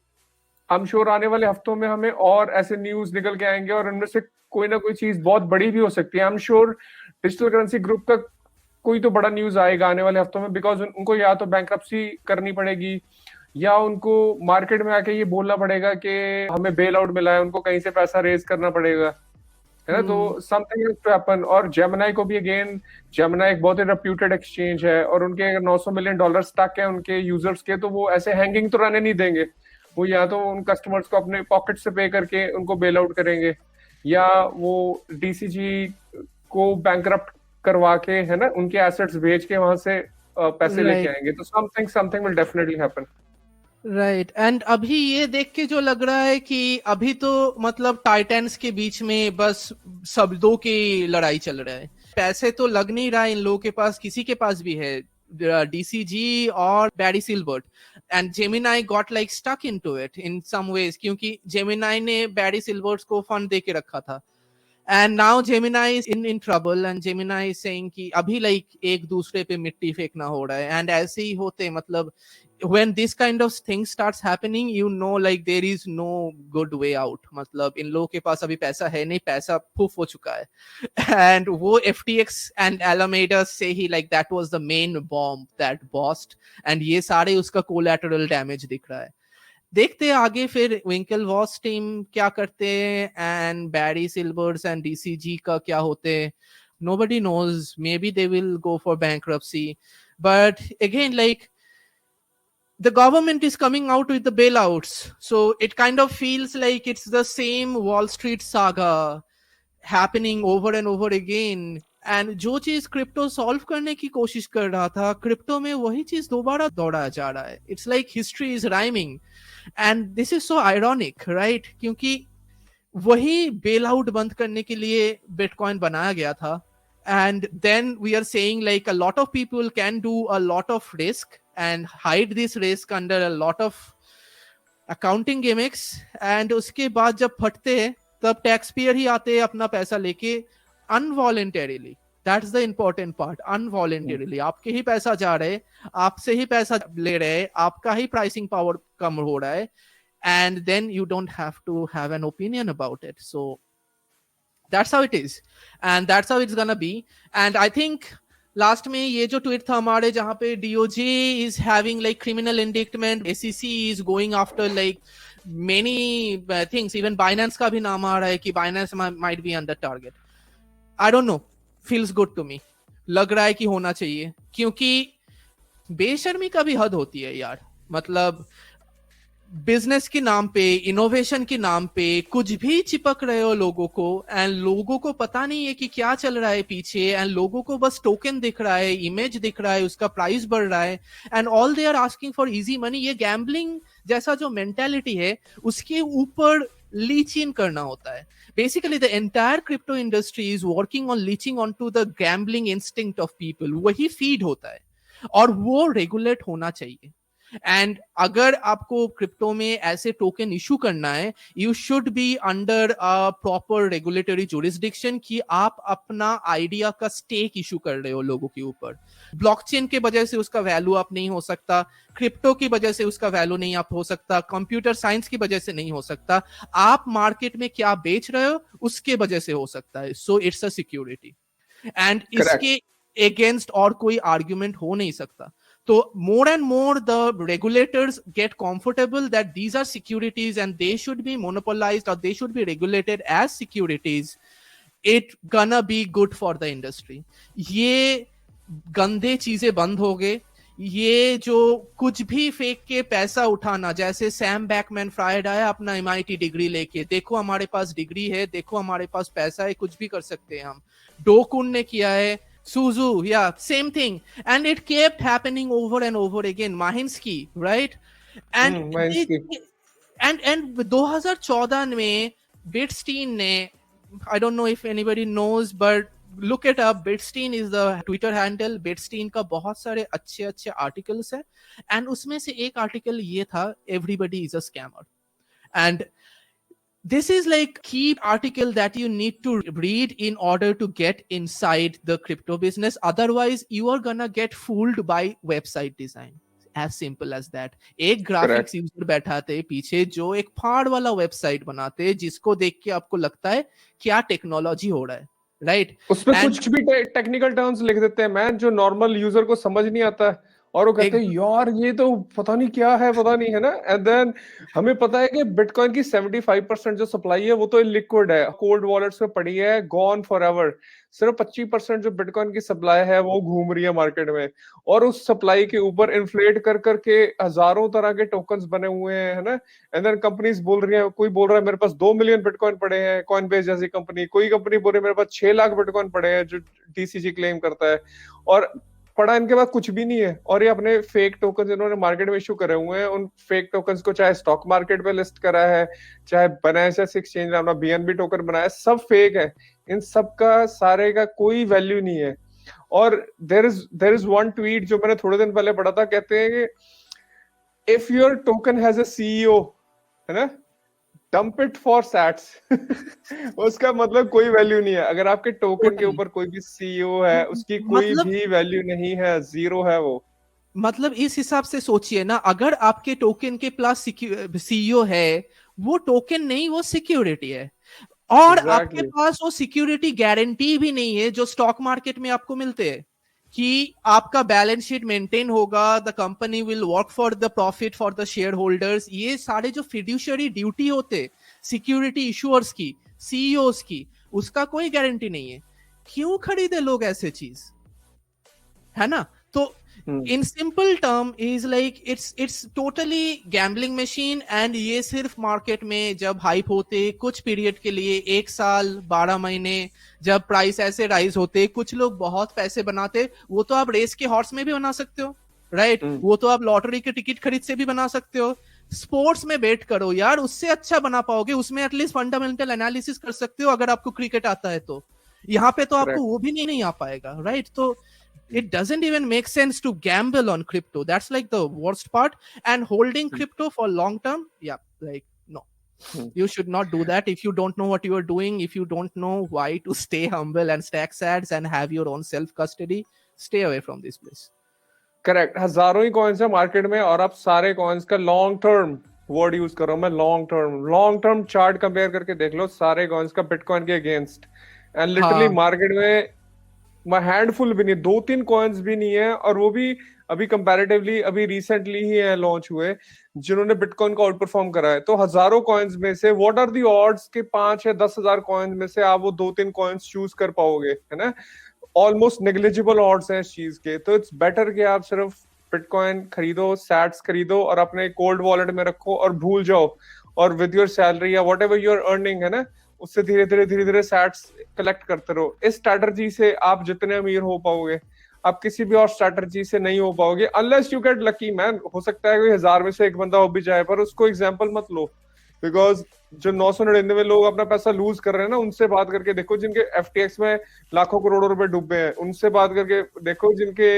आई एम श्योर आने वाले हफ्तों में हमें और ऐसे न्यूज निकल के आएंगे, और इनमें से कोई ना कोई चीज बहुत बड़ी भी हो सकती है। आई am sure digital currency group का कोई तो बड़ा न्यूज आएगा आने वाले हफ्तों में, बिकॉज उनको या तो बैंक्रप्सी करनी पड़ेगी, या उनको मार्केट में आके ये बोलना पड़ेगा कि हमें बेल आउट मिला है, उनको कहीं से पैसा रेज करना पड़ेगा, है ना। तो समथिंग हैज टू हैपन। और जेमिनी को भी अगेन, जेमिनी एक बहुत ही रेप्यूटेड एक्सचेंज है, और उनके अगर $900 मिलियन स्टक है उनके यूजर्स के, तो वो ऐसे हैंगिंग तो रहने नहीं देंगे। वो या तो उन कस्टमर्स को अपने पॉकेट से पे करके उनको बेल आउट करेंगे, या वो डीसीजी को बैंकरप्ट करवा के, है ना, उनके एसेट्स बेच के वहां से पैसे लेके आएंगे। तो something will definitely happen. Right. And अभी ये देख के जो लग रहा है कि अभी तो मतलब टाइटन्स के बीच में बस शब्दों की लड़ाई चल रहा है, पैसे तो लग नहीं रहा है इन लोगों के पास, किसी के पास भी है, डीसीजी और Barry Silbert. And Gemini got like stuck into it in some ways, क्योंकि जेमिनी ने बैरी सिल्बर्ट को फंड दे के रखा था। And now Gemini is in trouble, and Gemini is saying कि अभी like एक दूसरे पे मिट्टी फेंकना हो रहा है, and ऐसे ही होते मतलब when this kind of thing starts happening, you know like there is no good way out. मतलब इन लोगों के पास अभी पैसा है नहीं, पैसा फूफ हो चुका है, and वो FTX and Alameda say he like that was the main bomb that burst, and ये सारे उसका collateral damage दिख रहा है. देखते हैं आगे फिर विंकलवॉस टीम क्या करते हैं, एंड बैरी सिल्वर्स एंड DCG का क्या होते हैं. Nobody knows. Maybe they will go for bankruptcy. But again, like the government is coming out with the bailouts, so it kind of feels like it's the same Wall Street saga happening over and over again. And जो चीज crypto solve करने की कोशिश कर रहा था, crypto में वही चीज दोबारा दौड़ा जा रहा है. It's like history is rhyming, and this is so ironic, right? क्योंकि वही बेल आउट बंद करने के लिए बिटकॉइन बनाया गया था, and then we are saying like a lot of people can do a lot of risk and hide this risk under a lot of accounting gimmicks, and उसके बाद जब फटते हैं तब टैक्स पेयर ही आते हैं अपना पैसा लेके involuntarily. That's the important part. Involuntarily आपके ही पैसा जा रहे, आपसे ही पैसा ले रहे, आपका ही प्राइसिंग पावर कम हो रहा है, and then you don't have to have an opinion about it. So that's how it is, and that's how it's gonna be. And I think last में ये जो ट्वीट था हमारे, जहां पे DOJ is having like criminal indictment, SEC is going after like many things, even Binance का भी नाम आ रहा है कि Binance might be under target. I don't know, feels good to me. लग रहा है कि होना चाहिए, क्योंकि बेशर्मी का भी हद होती है यार. मतलब बिजनेस के नाम पे, इनोवेशन के नाम पे कुछ भी चिपक रहे हो लोगों को, एंड लोगों को पता नहीं है कि क्या चल रहा है पीछे, एंड लोगों को बस टोकन दिख रहा है, इमेज दिख रहा है, उसका प्राइस बढ़ रहा है, and all they are asking for easy money. ये गैम्बलिंग जैसा जो मेंटालिटी है उसके ऊपर लीच इन करना होता है. Basically, the entire crypto industry is working on leeching onto the gambling instinct of people. वही feed होता है, और वो रेगुलेट होना चाहिए. एंड अगर आपको क्रिप्टो में ऐसे टोकन इशू करना है, you should be under a proper regulatory jurisdiction, कि आप अपना आइडिया का स्टेक इशू कर रहे हो लोगों के ऊपर. ब्लॉकचेन के वजह से उसका वैल्यू अप नहीं हो सकता, क्रिप्टो की वजह से उसका वैल्यू नहीं अप हो सकता, कंप्यूटर साइंस की वजह से नहीं हो सकता, आप मार्केट में क्या बेच रहे हो उसके वजह से हो सकता है. So it's a security, and इसके अगेंस्ट और कोई आर्ग्यूमेंट हो नहीं सकता. So more and more the regulators get comfortable that these are securities and they should be monopolized or they should be regulated as securities. It gonna be good for the industry. ये गंदे चीजें बंद हो गए. ये जो कुछ भी फेक के पैसा उठाना, जैसे सैम बैकमैन फ्राइड आया अपना MIT डिग्री लेके, देखो हमारे पास डिग्री है, देखो हमारे पास पैसा है, कुछ भी कर सकते हैं हम. डो कुन ने किया है, Suzu, yeah, same thing, and it kept happening over and over again. Mahinsky, right? And and 2014 में Bitstein ने, I don't know if anybody knows, but look it up. Bitstein is the Twitter handle. Bitstein का बहुत सारे अच्छे articles है, and उसमें से एक आर्टिकल ये था, everybody is a scammer, and this is like key article that you need to read in order to get inside the crypto business. Otherwise you are gonna get fooled by website design. As simple as that. एक graphics user बैठाते पीछे जो एक फाड़ वाला website बनाते, जिसको देख के आपको लगता है क्या टेक्नोलॉजी हो रहा है, राइट? उसमें कुछ भी टेक्निकल टर्म्स लिख देते हैं मैन, जो नॉर्मल यूजर को समझ नहीं आता है, और वो कहते हैं यार ये तो पता नहीं क्या है, पता नहीं है ना. एंड देन हमें पता है कि बिटकॉइन की 75% जो सप्लाई है वो तो लिक्विड है, कोल्ड वॉलेट्स में पड़ी है, गॉन फॉरएवर. सिर्फ 25% जो बिटकॉइन की सप्लाई है वो घूम रही है मार्केट में, और उस सप्लाई के ऊपर इन्फ्लेट कर करके हजारों तरह के टोकन्स बने हुए हैं, है ना. एंड देन कंपनीज बोल रही है, कोई बोल रहा है मेरे पास 2 मिलियन बिटकॉइन पड़े हैं, कॉइनबेस जैसी कंपनी, कोई कंपनी बोल रही है मेरे पास 6 लाख बिटकॉइन पड़े हैं, जो DCG क्लेम करता है, और पड़ा इनके पास कुछ भी नहीं है. और ये अपने फेक टोकन इन्होंने मार्केट में इशू करे हुए हैं. उन फेक टोकन्स को चाहे स्टॉक मार्केट पे लिस्ट करा है, चाहे बाइनेंस एक्सचेंज अपना BNB टोकन बनाया, सब फेक है. इन सब का सारे का कोई वैल्यू नहीं है. और देयर इज वन ट्वीट जो मैंने थोड़े दिन पहले पढ़ा था, कहते हैं कि if your token has a CEO, है ना, डंप इट फॉर सैट्स। उसका मतलब कोई वैल्यू नहीं है। अगर आपके टोकन के Totally. ऊपर कोई भी सीईओ है, उसकी कोई मतलब भी वैल्यू नहीं है, जीरो है वो। मतलब इस हिसाब से सोचिए ना, अगर आपके टोकन के पास सीईओ है, वो टोकन नहीं, वो सिक्योरिटी है। और आपके एग्जैक्टली। पास वो सिक्योरिटी गारंटी भी नहीं है जो स्टॉक मार्केट में आपको मिलते हैं, कि आपका बैलेंस शीट मेंटेन होगा, the company will work for the profit for the share holders. ये सारे जो फिड्यूशियरी ड्यूटी होते सिक्योरिटी इशूअर्स की, सीईओस की, उसका कोई गारंटी नहीं है। क्यों खरीदे लोग ऐसे चीज, है ना? तो in simple term is like it's totally gambling machine. And ये सिर्फ मार्केट में जब हाइप होते कुछ पीरियड के लिए, 1 साल 12 महीने, जब प्राइस ऐसे राइज होते, कुछ लोग बहुत पैसे बनाते। वो तो आप रेस के हॉर्स में भी बना सकते हो, राइट? वो तो आप लॉटरी के टिकट खरीद से भी बना सकते हो। स्पोर्ट्स में बेट करो यार, उससे अच्छा बना पाओगे, उसमें एटलीस्ट फंडामेंटल एनालिसिस कर सकते हो अगर आपको क्रिकेट आता है तो। यहाँ पे तो आपको वो भी नहीं आ पाएगा, राइट? तो it doesn't even make sense to gamble on crypto. That's like the worst part. And holding crypto for long term, yeah, like no, you should not do that. If you don't know what you are doing, if you don't know why to stay humble and stack sats and have your own self custody, stay away from this place. Correct. हजारों ही coins है market में, और आप सारे coins का long term word use कर रहा हूं मैं, लॉन्ग टर्म चार्ट कंपेयर करके देख लो सारे कॉइन्स का बिटकॉइन के अगेंस्ट। एंड लिटरली हाँ, मार्केट में हैंडफुल भी नहीं, 2-3 कॉइन्स भी नहीं है, और वो भी अभी कंपैरेटिवली अभी रिसेंटली ही है लॉन्च हुए, जिन्होंने बिटकॉइन को आउट परफॉर्म करा है। तो हजारों कॉइन्स में से व्हाट आर दी ऑड्स के 5 या 10,000 कॉइन्स में से आप वो 2-3 कॉइन्स चूज कर पाओगे, है ना? ऑलमोस्ट नेग्लिजिबल ऑड्स हैं इस चीज के। तो इट्स बेटर कि आप सिर्फ बिटकॉइन खरीदो, सैट्स खरीदो, और अपने कोल्ड वॉलेट में रखो और भूल जाओ। और विद योर सैलरी या वट एवर यूर अर्निंग, है ना, उससे धीरे धीरे सैट्स कलेक्ट करते रहो। इस स्ट्रैटेजी से आप जितने अमीर हो पाओगे, आप किसी भी और स्ट्रैटेजी से नहीं हो पाओगे, unless you get lucky man. हो सकता है कोई 1000 में से एक बंदा हो भी जाए, पर उसको एग्जाम्पल मत लो। बिकॉज जो 999 लोग अपना पैसा लूज कर रहे हैं ना, उनसे बात करके देखो, जिनके एफटीएक्स में लाखों करोड़ों रुपए डूबे हैं, उनसे बात करके देखो, जिनके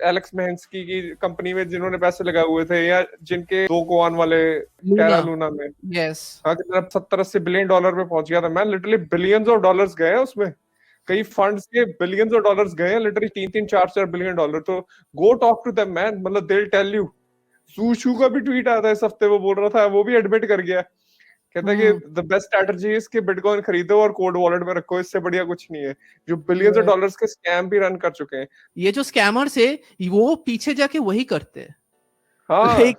एलेक्स मेहंस्की की कंपनी में जिन्होंने पैसे लगाए हुए थे, या जिनके 2 को1 वाले टेरा लूना में, yes, हाँ, कितना 70-80 बिलियन डॉलर पे पहुंच गया था man. Literally billions of dollars गए हैं उसमें, कई फंड्स के बिलियंस ऑफ डॉलर्स गए हैं, लिटरली 3-3 4-4 बिलियन डॉलर। तो go talk to them man, मतलब they will tell you. Su Zhu का भी ट्वीट आया था इस हफ्ते, वो बोल रहा था, वो भी एडमिट कर गया, कहता है कि द बेस्ट स्ट्रैटेजी इज कि बिटकॉइन खरीदो और कोल्ड वॉलेट में रखो, इससे बढ़िया कुछ नहीं है। जो बिलियंस ऑफ डॉलर्स के स्कैम भी रन कर चुके हैं। ये जो स्कैमर्स है, वो पीछे जाके वही करते हैं। हाँ। Like,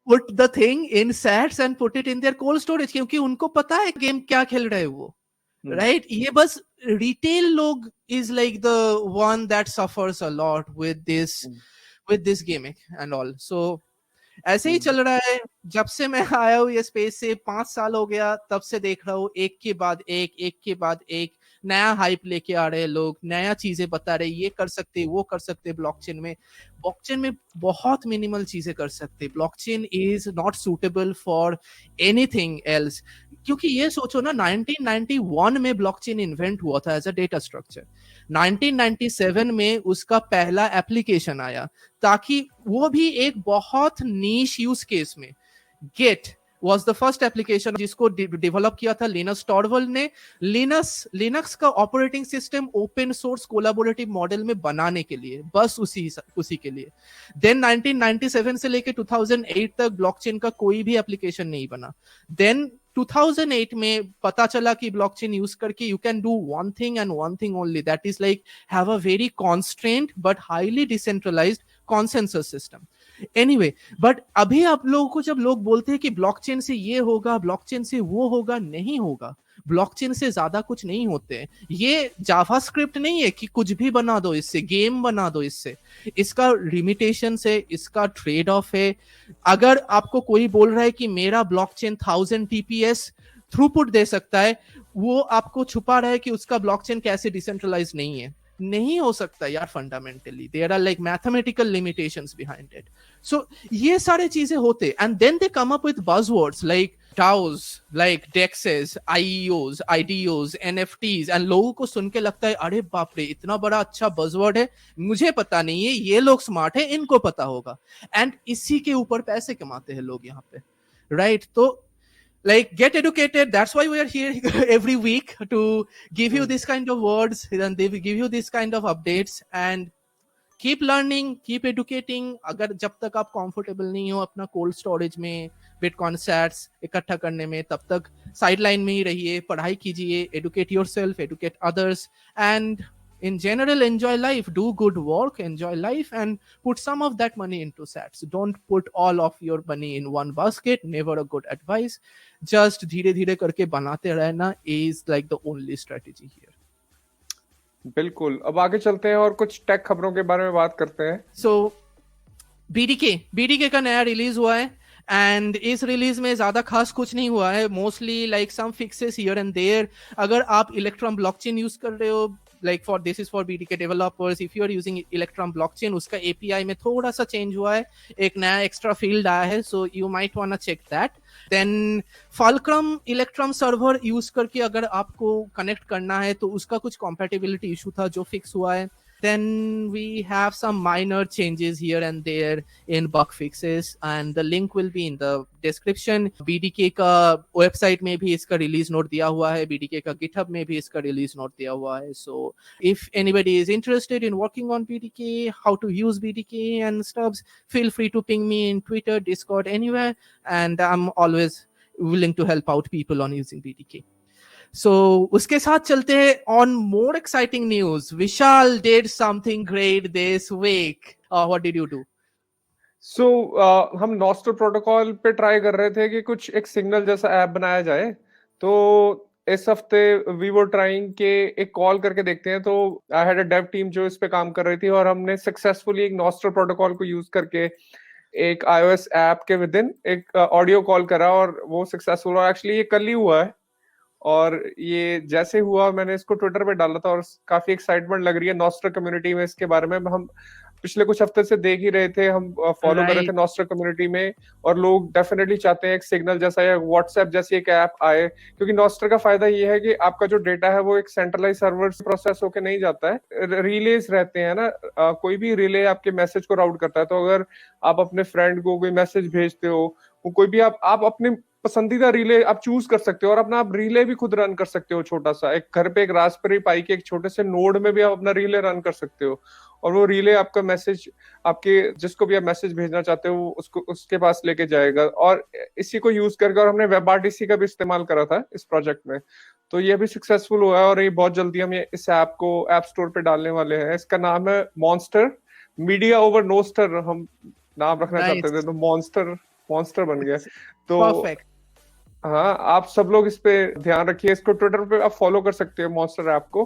put the thing in sats and put it in their cold storage, क्योंकि उनको पता है गेम क्या खेल रहे हैं वो, राइट? ये बस रिटेल लोग is like the one that suffers a lot with this gaming and all. So ऐसे ही चल रहा है। जब से मैं आया हूँ ये स्पेस से 5 साल हो गया, तब से देख रहा हूँ एक के बाद एक नया हाइप लेके आ रहे हैं लोग, नया चीजें बता रहे, ये कर सकते, वो कर सकते। ब्लॉकचेन में बहुत मिनिमल चीजें कर सकते। Blockchain is not suitable for anything else. क्योंकि ये सोचो ना, 1991 में ब्लॉकचेन इन्वेंट हुआ था एज अ डेटा स्ट्रक्चर। 1997 में उसका पहला एप्लीकेशन आया, ताकि वो भी एक बहुत नीश यूज केस में। Git was the first application जिसको डेवलप किया था लिनस टॉरवल्ड ने, लिनक्स का operating system open source collaborative model में बनाने के लिए, बस उसी के लिए। देन 1997 से लेके 2008 तक ब्लॉकचेन का कोई भी एप्लीकेशन नहीं बना। देन 2008 में पता चला कि ब्लॉकचेन यूज करके you can do one thing and one thing only, that is like have a very constraint but highly decentralised consensus system. Anyway, but अभी आप लोगों को जब लोग बोलते हैं कि ब्लॉकचेन से ये होगा, ब्लॉकचेन से वो होगा, नहीं होगा। ब्लॉकचेन से ज्यादा कुछ नहीं होते हैं। ये जावास्क्रिप्ट नहीं है कि कुछ भी बना दो इससे, गेम बना दो इससे। इसका लिमिटेशन है, इसका ट्रेड ऑफ है। अगर आपको कोई बोल रहा है कि मेरा ब्लॉकचेन 1000 TPS थ्रूपुट दे सकता है, वो आपको छुपा रहा है कि उसका ब्लॉकचेन कैसे डिसेंट्रलाइज नहीं हो सकता यार। Fundamentally there are like mathematical limitations behind it. So ये सारे चीजें होते, and then they come up with buzzwords like DAOs, like DEXs, IEOs, IDOs, NFTs, and लोगों को सुन के लगता है अरे बाप रे, इतना बड़ा अच्छा बज़वर्ड है, मुझे पता नहीं है, ये लोग स्मार्ट है, इनको पता होगा। एंड इसी के ऊपर पैसे कमाते हैं लोग यहाँ पे, राइट? तो like get educated. That's why we are here every week to give you this kind of words, and they will give you this kind of updates, and keep learning, keep educating. अगर जब तक आप comfortable नहीं हो अपना cold storage में Bitcoin sats इकट्ठा करने में, तब तक sideline में ही रहिए, पढ़ाई कीजिए, educate yourself, educate others, and in general enjoy life, do good work, enjoy life, and put some of that money into sats. Don't put all of your money in one basket, never a good advice. Just धीरे धीरे करके बनाते रहना is like the only strategy here. बिल्कुल, अब आगे चलते हैं और कुछ टेक खबरों के बारे में बात करते हैं। So BDK का नया रिलीज हुआ है, एंड इस रिलीज में ज्यादा खास कुछ नहीं हुआ है, mostly like some fixes here and there. अगर आप इलेक्ट्रॉन ब्लॉकचेन यूज कर रहे हो, like for this is for BDK developers, if you are using Electrum blockchain, उसका API में थोड़ा सा चेंज हुआ है, एक नया एक्स्ट्रा फील्ड आया है, so you might wanna check that. Then Fulcrum Electrum server use करके अगर आपको कनेक्ट करना है तो उसका कुछ compatibility इशू था जो फिक्स हुआ है. Then we have some minor changes here and there in bug fixes, and the link will be in the description. BDK का वेबसाइट में भी इसका रिलीज नोट दिया हुआ है, BDK का GitHub में भी इसका रिलीज नोट दिया हुआ है. So if anybody is interested in working on BDK, how to use BDK and stuff, feel free to ping me in Twitter, Discord, anywhere, and I'm always willing to help out people on using BDK. So उसके साथ चलते हैं on more exciting news. Vishal did something great this week. What did you do? So हम Nostr protocol पे try कर रहे थे कि कुछ एक सिग्नल जैसा ऐप बनाया जाए, तो इस हफ्ते वी वर ट्राइंग के एक कॉल करके देखते हैं. तो I had a Dave team जो इस पे काम कर रही थी, और हमने सक्सेसफुली एक Nostr प्रोटोकॉल को यूज करके एक iOS ऐप के विद इन एक ऑडियो कॉल करा, और वो सक्सेसफुल, और एक्चुअली ये कल ही हुआ है. और ये जैसे हुआ मैंने इसको ट्विटर पे डाला था, और काफी एक्साइटमेंट लग रही है Nostr कम्युनिटी में इसके बारे में. हम पिछले कुछ हफ्ते से देख ही रहे थे, हम फॉलो कर रहे थे Nostr कम्युनिटी में, और लोग डेफिनेटली चाहते हैं एक सिग्नल जैसा या व्हाट्सएप जैसी एक ऐप आए, क्योंकि Nostr का फायदा ये है कि आपका जो डेटा है वो एक सेंट्रलाइज सर्वर से प्रोसेस होके नहीं जाता है, रिलेज रहते हैं ना. कोई भी रिले आपके मैसेज को राउट करता है, तो अगर आप अपने फ्रेंड को कोई मैसेज भेजते हो, वो कोई भी आप अपने पसंदीदा रिले आप चूज कर सकते हो, और अपना आप रिले भी खुद रन कर सकते हो. छोटा सा एक घर पे एक रास्पबेरी पाई के एक छोटे से नोड में भी आप अपना रिले रन कर सकते हो, और वो रिले आपका मैसेज आपके जिसको भी आप मैसेज भेजना चाहते हो उसको उसके पास लेके जाएगा. और इसी को यूज करके, और हमने WebRTC का भी इस्तेमाल करा था इस प्रोजेक्ट में, तो ये भी सक्सेसफुल हुआ है. और ये बहुत जल्दी हम इस ऐप को ऐप स्टोर पे डालने वाले हैं. इसका नाम है मॉन्स्टर मीडिया ओवर नोस्टर, हम नाम रखना चाहते थे, तो मॉन्स्टर बन गया. तो Perfect. हाँ, आप सब लोग इस पे ध्यान रखिए. इसको ट्विटर पे आप फॉलो कर सकते हो मॉन्स्टर ऐप को,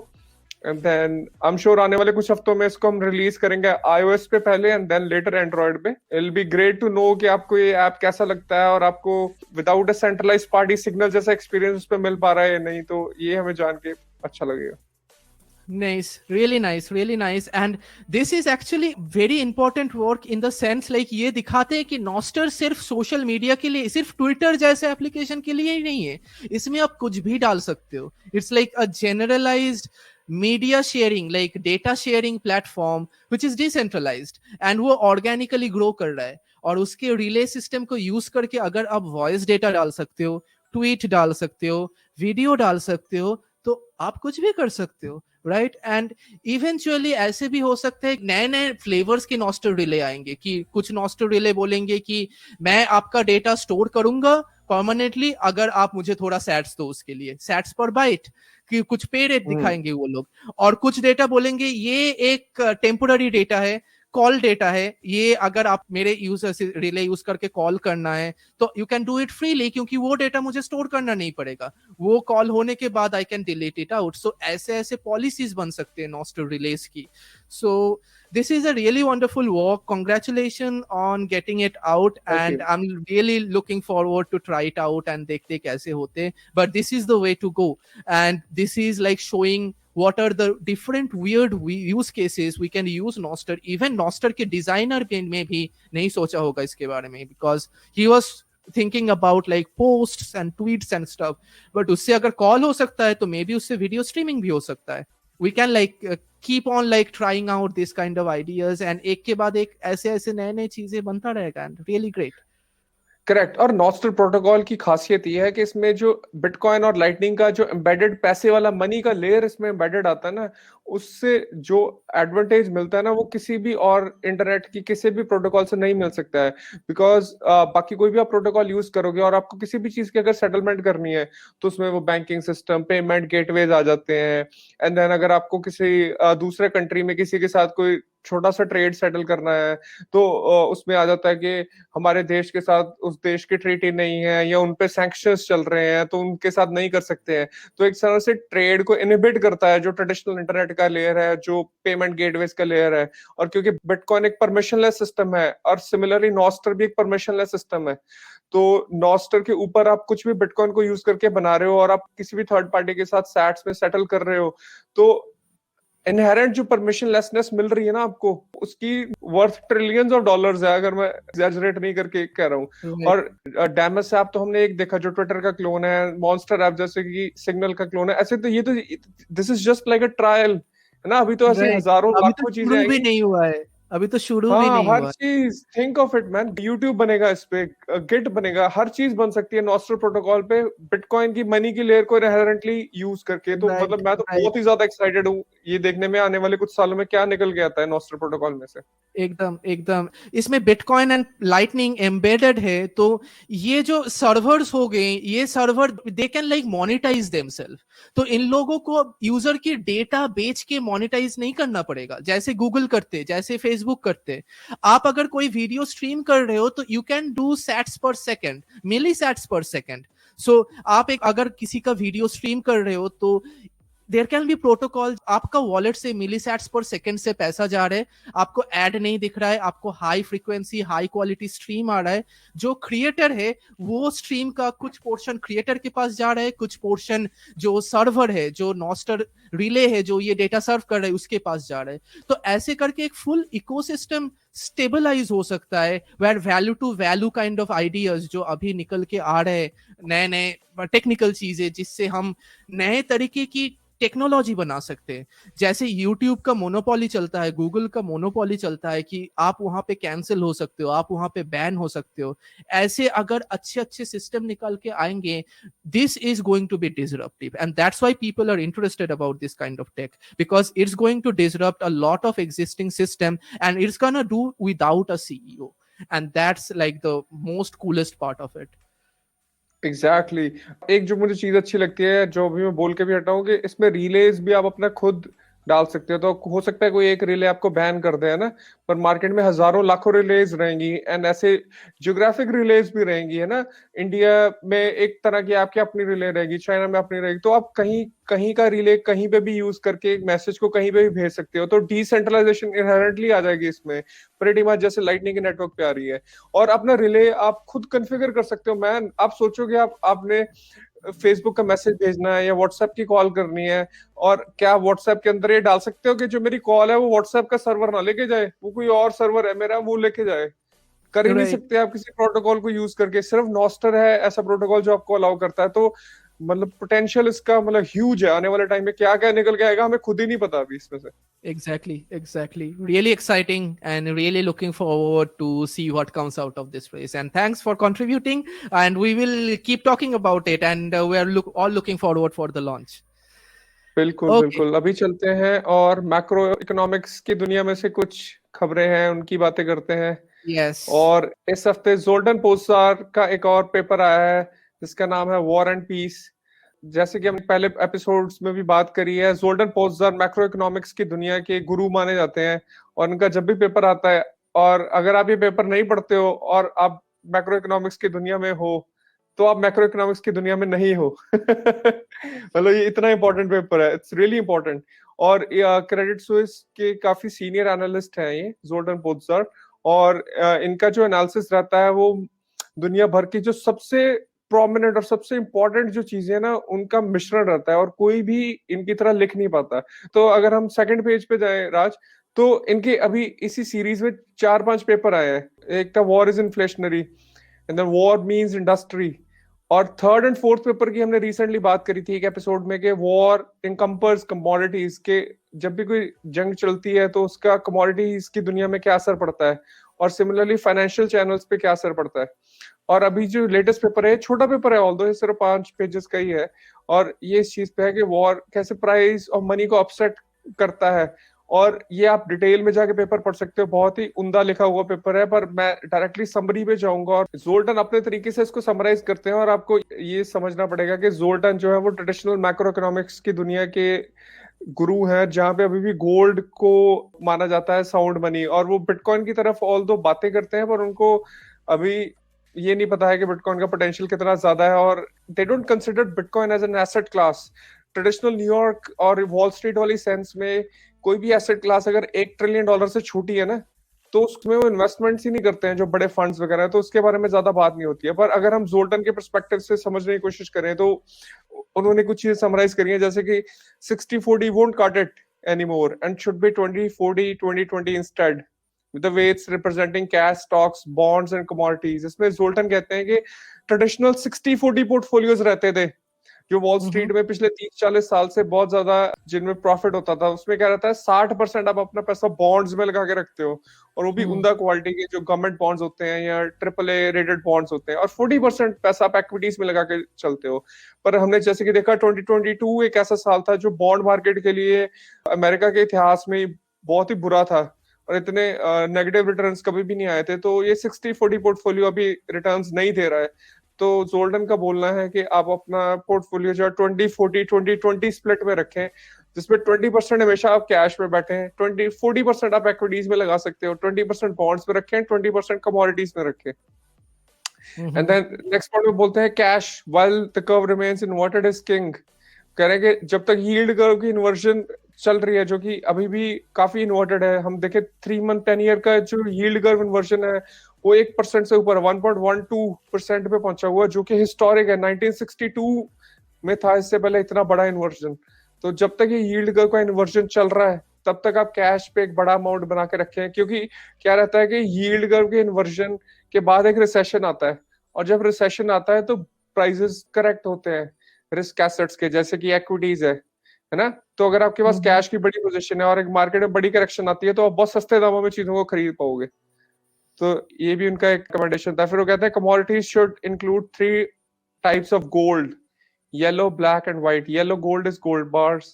and then I am sure आने वाले कुछ हफ्तों में इसको हम रिलीज करेंगे iOS पे पहले, एंड देन लेटर एंड्रॉइड पे. It will be great to know कि आपको ये ऐप कैसा लगता है, और आपको without a centralized party Signal जैसा एक्सपीरियंस उस पे मिल पा रहा है या नहीं. तो ये हमें जान के अच्छा लगेगा. Nice, really nice, really nice. And this is actually very important work in the sense like ये दिखाते हैं कि Nostr सिर्फ सोशल मीडिया के लिए, सिर्फ ट्विटर जैसे एप्लीकेशन के लिए ही नहीं है, इसमें आप कुछ भी डाल सकते हो. It's like a generalized media sharing, like data sharing platform which is decentralized, and वो organically grow कर रहा है. और उसके रिले सिस्टम को यूज करके अगर आप वॉइस डेटा डाल सकते हो, ट्वीट डाल सकते हो, वीडियो डाल सकते हो, तो आप कुछ भी कर सकते हो, राइट. एंड इवेंचुअली ऐसे भी हो सकता है नए नए फ्लेवर्स के Nostr रिले आएंगे, कि कुछ Nostr रिले बोलेंगे कि मैं आपका डेटा स्टोर करूंगा परमानेंटली अगर आप मुझे थोड़ा सैट्स दो, उसके लिए सैट्स पर बाइट, कि कुछ पे रेट दिखाएंगे वो लोग. और कुछ डेटा बोलेंगे ये एक टेम्पोररी डेटा है, कॉल डेटा है, ये अगर आप मेरे यूजर से रिले यूज करके कॉल करना है तो you can do it freely, क्योंकि वो डेटा मुझे स्टोर करना नहीं पड़ेगा, वो कॉल होने के बाद I can delete it out. So ऐसे ऐसे पॉलिसीज बन सकते हैं Nostr रिलेज की. सो this is a really wonderful work. Congratulations on getting it out. And I'm really looking forward to try it out and dekhte kaise hote. But this is the way to go. And this is like showing what are the different weird use cases we can use Nostr. Even Nostr ke designer mein bhi nahi socha hoga iske bare mein, because he was thinking about like posts and tweets and stuff. But usse agar call ho sakta hai, to maybe usse video streaming bhi ho sakta hai. We can like keep on like trying out this kind of ideas, and एक के बाद एक ऐसे ऐसे नए नए चीजें बनता रहेगा, and really great. करेक्ट। और नॉस्टल प्रोटोकॉल की खासियत ये है कि इसमें जो बिटकॉइन और लाइटनिंग का जो एम्बेडेड पैसे वाला मनी का लेयर इसमें एम्बेडेड आता है ना, उससे जो एडवांटेज मिलता है ना, वो किसी भी और इंटरनेट की किसी भी प्रोटोकॉल से नहीं मिल सकता है। बिकॉज बाकी कोई भी आप प्रोटोकॉल यूज करोगे और आपको किसी भी चीज की अगर सेटलमेंट करनी है, तो उसमें वो बैंकिंग सिस्टम, पेमेंट गेटवेज आ जाते हैं। एंड देन अगर आपको किसी दूसरे कंट्री में किसी के साथ कोई छोटा सा ट्रेड सेटल करना है, तो उसमें आ जाता है कि हमारे देश के साथ उस देश की ट्रीटी नहीं है, या उन पे सैंक्शंस चल रहे हैं, तो उनके साथ नहीं कर सकते हैं। तो एक तरह से ट्रेड को इनहिबिट करता है जो ट्रेडिशनल इंटरनेट का लेयर है, जो पेमेंट गेटवेज का लेयर है। और क्योंकि बिटकॉइन एक परमिशनलेस सिस्टम है, और सिमिलरली नॉस्टर भी एक परमिशनलेस सिस्टम है, तो नॉस्टर के ऊपर आप कुछ भी बिटकॉइन को यूज करके बना रहे हो, और आप किसी भी थर्ड पार्टी के साथ सैट्स में सेटल कर रहे हो, तो इनहेरेंट जो परमिशनलेसनेस मिल रही है ना आपको, उसकी वर्थ ट्रिलियंस ऑफ डॉलर्स है, अगर मैं एग्जैजरेट नहीं करके कह रहा हूँ। Right. और डैमस ऐप तो हमने एक देखा जो ट्विटर का क्लोन है, मॉन्स्टर ऐप जैसे कि सिग्नल का क्लोन है, ऐसे तो ये तो this is just like a trial है ना। अभी तो ऐसे Right. हजारों अभी तो लाखों चीजें शुरू भी आएंगी। नहीं हुआ है, अभी तो शुरू भी हाँ, नहीं हर हुआ चीज, think of it man, YouTube बनेगा इस पे, गिट बनेगा, हर चीज बन सकती है नॉस्ट्रल प्रोटोकॉल पे, बिटकॉइन की मनी की लेयर को इनहेरेंटली यूज करके। है। तो राइट, मतलब मैं तो राइट। बहुत ही ज्यादा एक्साइटेड हूँ ये देखने में आने वाले कुछ सालों में क्या निकल के आता है नॉस्ट्रल प्रोटोकॉल में से। एकदम एकदम, इसमें बिटकॉइन एंड लाइटनिंग एम्बेडेड है, तो ये जो सर्वर्स हो गए, ये server they can like monetize themselves. तो इन लोगों को यूजर की डेटा बेच के मोनेटाइज नहीं करना पड़ेगा, जैसे गूगल करते, जैसे फेसबुक करते। आप अगर कोई वीडियो स्ट्रीम कर रहे हो तो यू कैन डू सैट्स पर सेकेंड, मिली सैट्स पर सेकेंड। सो आप एक अगर किसी का वीडियो स्ट्रीम कर रहे हो तो देयर कैन बी प्रोटोकॉल, आपका वॉलेट से मिलीसेट्स पर सेकंड से पैसा जा रहा है, आपको ऐड नहीं दिख रहा है, आपको high frequency high quality stream आ रहा है। जो क्रिएटर है वो स्ट्रीम का कुछ पोर्शन क्रिएटर के पास जा रहा है, कुछ पोर्शन जो सर्वर है, जो नॉस्टर रिले है जो ये डेटा सर्व कर रहा है, उसके पास जा रहा है। तो ऐसे करके एक फुल इकोसिस्टम स्टेबलाइज हो सकता है, where value to value kind of ideas जो अभी निकल के आ रहे हैं, नए नए टेक्निकल चीजें, जिससे हम नए तरीके की टेक्नोलॉजी बना सकते हैं। जैसे यूट्यूब का मोनोपोली चलता है, गूगल का मोनोपोली चलता है कि आप वहां पे कैंसिल हो सकते हो, आप वहां पे बैन हो सकते हो। ऐसे अगर अच्छे अच्छे सिस्टम निकल के आएंगे, this is going to be disruptive, and that's why people are interested about this kind of tech, because it's going to disrupt a lot of existing system, and it's gonna do without a CEO, and that's like the most coolest part of it. Exactly एक जो मुझे चीज अच्छी लगती है, जो अभी मैं बोल के भी हटा हूँ, कि इसमें रिलेज भी आप अपना खुद डाल सकते हो। तो हो सकता है कोई एक रिले आपको बैन कर दे, है ना, पर मार्केट में हजारों लाखों रिलेज रहेंगी, एंड ऐसे ज्योग्राफिक रिलेज भी रहेंगी, है ना। इंडिया में एक तरह की आपकी अपनी रिले रहेगी, चाइना में अपनी रहेगी, तो आप कहीं कहीं का रिले कहीं पे भी यूज करके एक मैसेज को कहीं पे भी भेज सकते हो। तो डिसेंट्रलाइजेशन इनहेरेंटली आ जाएगी इसमें, प्रीटी मच जैसे लाइटनिंग के नेटवर्क पे आ रही है। और अपना रिले आप खुद कॉन्फ़िगर कर सकते हो मैन। आप सोचोगे आपने फेसबुक का मैसेज भेजना है या व्हाट्सएप की कॉल करनी है, और क्या व्हाट्सएप के अंदर ये डाल सकते हो कि जो मेरी कॉल है वो व्हाट्सएप का सर्वर ना लेके जाए, वो कोई और सर्वर है मेरा वो लेके जाए। कर ही नहीं Right. सकते आप किसी प्रोटोकॉल को यूज करके। सिर्फ नॉस्टर है ऐसा प्रोटोकॉल जो आपको अलाउ करता है। तो मतलब पोटेंशियल इसका मतलब ह्यूज है। आने वाले टाइम में क्या क्या निकल के आएगा हमें खुद ही नहीं पता अभी इसमें से। Exactly, exactly. Really exciting and really looking forward to see what comes out of this race. And thanks for contributing. And we will keep talking about it. And we are all looking forward for the launch. बिल्कुल Okay. बिल्कुल, अभी चलते हैं और macro economics की दुनिया में से कुछ खबरें हैं उनकी बातें करते हैं। Yes. और इस हफ्ते जोर्डन पोस्टार का एक और पेपर आया है जिसका नाम है वॉर एंड पीस। जैसे कि हमने पहले एपिसोड्स में भी बात करी है, जोर्डन पोस्टार मैक्रो इकोनॉमिक्स की दुनिया के गुरु माने जाते हैं। और उनका जब भी पेपर आता है, और अगर आप ये पेपर नहीं पढ़ते हो और आप मैक्रो इकोनॉमिक्स की दुनिया में हो, तो आप मैक्रो इकोनॉमिक्स की दुनिया में नहीं हो। मतलब ये इतना इंपॉर्टेंट पेपर है, इट्स रियली इंपॉर्टेंट। और क्रेडिट स्विस के काफी सीनियर एनालिस्ट हैं ये जोर्डन पोस्टार, और इनका जो एनालिसिस रहता है वो दुनिया भर की जो सबसे प्रोमिनेंट और सबसे इंपॉर्टेंट जो चीजें ना उनका मिश्रण रहता है, और कोई भी इनकी तरह लिख नहीं पाता। तो अगर हम सेकंड पेज पे जाएं राज, तो इनके अभी इसी सीरीज में 4-5 पेपर आए हैं। एक था war is inflationary, and then war means industry. और थर्ड एंड फोर्थ पेपर की हमने रिसेंटली बात करी थी एक एपिसोड में, कि वॉर इनकम्पर्स कमोडिटीज के, जब भी कोई जंग चलती है तो उसका कमोडिटीज की दुनिया में क्या असर पड़ता है। और सिमिलरली फाइनेंशियल चैनल्स पे क्या असर पड़ता है। और अभी जो लेटेस्ट पेपर है, छोटा पेपर है, ऑल्दो ये सिर्फ 5 पेजेस का ही है, और ये इस चीज पे है कि वॉर कैसे प्राइस और मनी को अपसेट करता है। और ये आप डिटेल में जाके पेपर पढ़ सकते हो, बहुत ही उम्दा लिखा हुआ पेपर है, पर मैं डायरेक्टली समरी पे जाऊंगा। और जोल्टन अपने तरीके से इसको समराइज करते हैं, और आपको ये समझना पड़ेगा कि जोल्टन जो है वो ट्रेडिशनल मैक्रो इकोनॉमिक्स की दुनिया के गुरु हैं, जहां पे अभी भी गोल्ड को माना जाता है साउंड मनी, और वो बिटकॉइन की तरफ ऑल दो बातें करते हैं, पर उनको अभी ये नहीं पता है कि बिटकॉइन का पोटेंशियल कितना ज्यादा है। और they don't consider bitcoin as an asset class. Traditional New York और वॉल स्ट्रीट वाली सेंस में कोई भी एसेट क्लास अगर $1 ट्रिलियन से छोटी है ना, तो उसमें वो इन्वेस्टमेंट्स ही नहीं करते हैं जो बड़े फंड्स वगैरह है, तो उसके बारे में ज्यादा बात नहीं होती है। पर अगर हम जोल्टन के परस्पेक्टिव से समझने की कोशिश करें, तो उन्होंने कुछ चीजें समराइज करी है, जैसे कि 60-40 won't cut it anymore and should be 20-40-20-20 instead, with the way it's representing cash, stocks, bonds and commodities। इसमें जोल्टन कहते हैं कि ट्रेडिशनल 60-40 पोर्टफोलियोज रहते थे जो वॉल स्ट्रीट में पिछले 30-40 साल से बहुत ज्यादा जिनमें प्रॉफिट होता था। उसमें क्या रहता है, 60% आप अपना पैसा बॉन्ड्स में लगा के रखते हो, और वो भी उम्दा क्वालिटी के जो गवर्नमेंट बॉन्ड्स होते हैं या AAA रेटेड बॉन्ड्स होते हैं, और 40% पैसा आप एक्विटीज में लगा के चलते हो। पर हमने जैसे कि देखा 2022 एक ऐसा साल था जो बॉन्ड मार्केट के लिए अमेरिका के इतिहास में बहुत ही बुरा था, और इतने नेगेटिव रिटर्न्स कभी भी नहीं आए थे। तो ये 60-40 पोर्टफोलियो अभी रिटर्न्स नहीं दे रहा है। तो जोल्टन का बोलना है कि आप अपना पोर्टफोलियो जो 20-40-20-20 स्प्लिट में रखें, जिसमें 20% हमेशा आप कैश में बैठे हैं, 40% आप एक्विटीज में लगा सकते हो, 20% बॉन्ड्स में रखें, 20% कमोडिटीज में रखें। एंड देन नेक्स्ट पॉइंट में बोलते हैं cash while the curve remains inverted is king. कह रहे हैं कि जब तक यील्ड कर्व की इन्वर्जन चल रही है, जो कि अभी भी काफी इन्वर्टेड है, हम देखें 3 मंथ 10 ईयर का जो यील्ड कर्व इन्वर्जन है वो 1% से ऊपर 1.12% पे पहुंचा हुआ, जो कि हिस्टोरिक है। 1962 में था इससे पहले इतना बड़ा इन्वर्जन। तो जब तक ये यील्ड कर्व का इन्वर्जन चल रहा है, तब तक आप कैश पे एक बड़ा अमाउंट बना के रखें, क्योंकि क्या रहता है कि यील्ड कर्व के इन्वर्जन के बाद एक रिसेशन आता है, और जब रिसेशन आता है तो प्राइसेस करेक्ट होते हैं रिस्क एसेट्स के, जैसे कि एक्विटीज है ना। तो अगर आपके पास कैश की बड़ी पोजीशन है और एक मार्केट में बड़ी करेक्शन आती है, तो आप बहुत सस्ते दामों में चीजों को खरीद पाओगे। तो ये भी उनका एक रिकमेंडेशन था। फिर वो कहते हैं commodities should include 3 types of gold, yellow, black and white. Yellow gold is gold bars,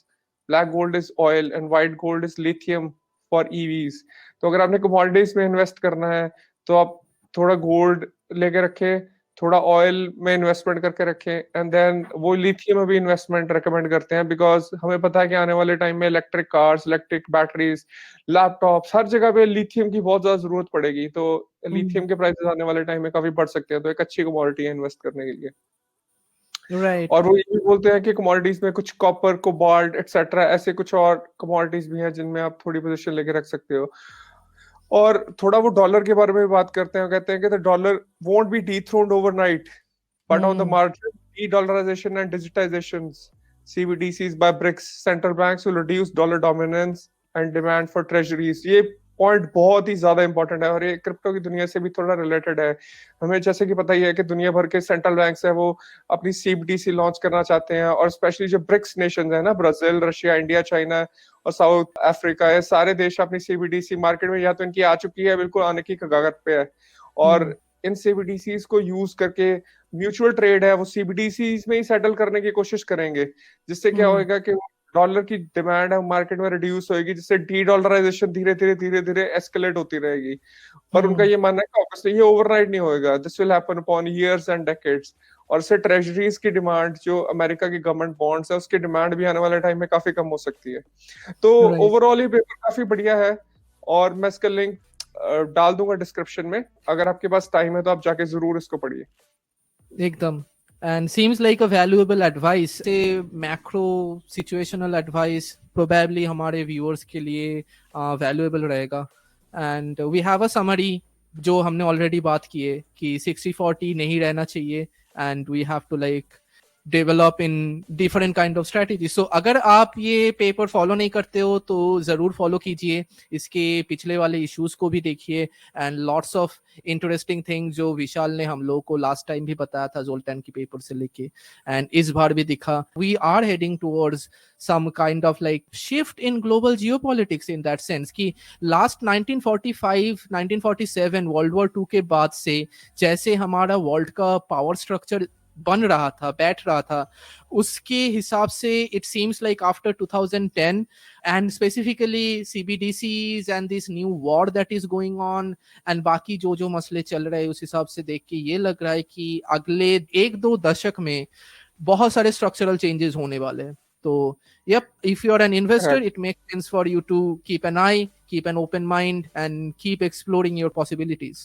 black gold is oil and white gold is lithium for EVs. तो अगर आपने कमोडिटीज में इन्वेस्ट करना है, तो आप थोड़ा गोल्ड लेके रखें, थोड़ा ऑयल में इन्वेस्टमेंट करके रखें, एंड देन वो लिथियम में भी इन्वेस्टमेंट रेकमेंड करते हैं, बिकॉज हमें पता है कि आने वाले टाइम में electric cars, electric batteries, laptops, हर जगह पे लिथियम की बहुत ज्यादा जरूरत पड़ेगी। तो लिथियम के प्राइसेस आने वाले टाइम में काफी बढ़ सकते हैं, तो एक अच्छी कमोडिटी है इन्वेस्ट करने के लिए। राइट। और वो ये भी बोलते हैं कि कमोडिटीज में कुछ कॉपर, कोबाल्ट एक्सेट्रा ऐसे कुछ और कमोडिटीज भी हैं जिनमें आप थोड़ी पोजीशन लेके रख सकते हो। और थोड़ा वो डॉलर के बारे में भी बात करते हैं, कहते हैं कि the dollar won't be dethroned overnight, but on the margin de-dollarization and digitizations, CBDCs by BRICS central banks will reduce dollar dominance and demand for treasuries। ये पॉइंट बहुत ही ज्यादा इंपॉर्टेंट है, और ये क्रिप्टो की दुनिया से भी थोड़ा रिलेटेड है। हमें जैसे कि पता ही है कि दुनिया भर के सेंट्रल बैंक्स है वो अपनी CBDC लॉन्च करना चाहते हैं, और स्पेशली जो ब्रिक्स नेशंस है ना, ब्राजील, रशिया, इंडिया, चाइना और साउथ अफ्रीका है, सारे देश अपनी CBDC मार्केट में या तो इनकी आ चुकी है, बिल्कुल आने की कगार पे है। और इन CBDCs को यूज करके म्यूचुअल ट्रेड है वो CBDCs में ही सेटल करने की कोशिश करेंगे, जिससे क्या होएगा कि डॉलर की डिमांड है मार्केट में रिड्यूस होएगी, जिससे डी-डॉलराइजेशन धीरे धीरे एस्केलेट होती रहेगी। पर उनका ये मानना है कि ऑब्वियसली ये ओवरनाइट नहीं होएगा, this will happen upon years and decades. और इससे ट्रेजरीज की डिमांड, जो अमेरिका की गवर्नमेंट बॉन्ड्स है, उसकी डिमांड भी आने वाले टाइम में काफी कम हो सकती है। तो ओवरऑल ये पेपर काफी बढ़िया है, और मैं इसका लिंक डाल दूंगा डिस्क्रिप्शन में, अगर आपके पास टाइम है तो आप जाके जरूर इसको पढ़िए। एकदम। and seems like a valuable advice, से macro situational advice probably हमारे viewers के लिए valuable रहेगा। and we have a summary जो हमने already बात की है कि 60-40 नहीं रहना चाहिए, and we have to like develop in different kind of strategy. So अगर आप ये पेपर फॉलो नहीं करते हो तो जरूर फॉलो कीजिए, इसके पिछले वाले इश्यूज को भी देखिए, and lots of interesting thing जो विशाल ने हम लोग को लास्ट टाइम भी बताया था जोल्टन की पेपर से लेके, एंड इस बार भी दिखा. We are heading towards some kind of like shift in global geopolitics in that sense कि last 1945 1947 वर्ल्ड वॉर 2 के बाद से जैसे हमारा वर्ल्ड का पावर स्ट्रक्चर बन रहा था, बैठ रहा था, उसके हिसाब से it seems like after 2010 and specifically CBDCs and this new war that is going on and बाकी जो जो मसले चल रहे हैं, उस हिसाब से देख के ये लग रहा है कि अगले 1-2 दशक में बहुत सारे स्ट्रक्चरल चेंजेस होने वाले हैं. तो yep, if you're an investor, it makes sense for you to keep an eye, keep an open mind and keep exploring your possibilities.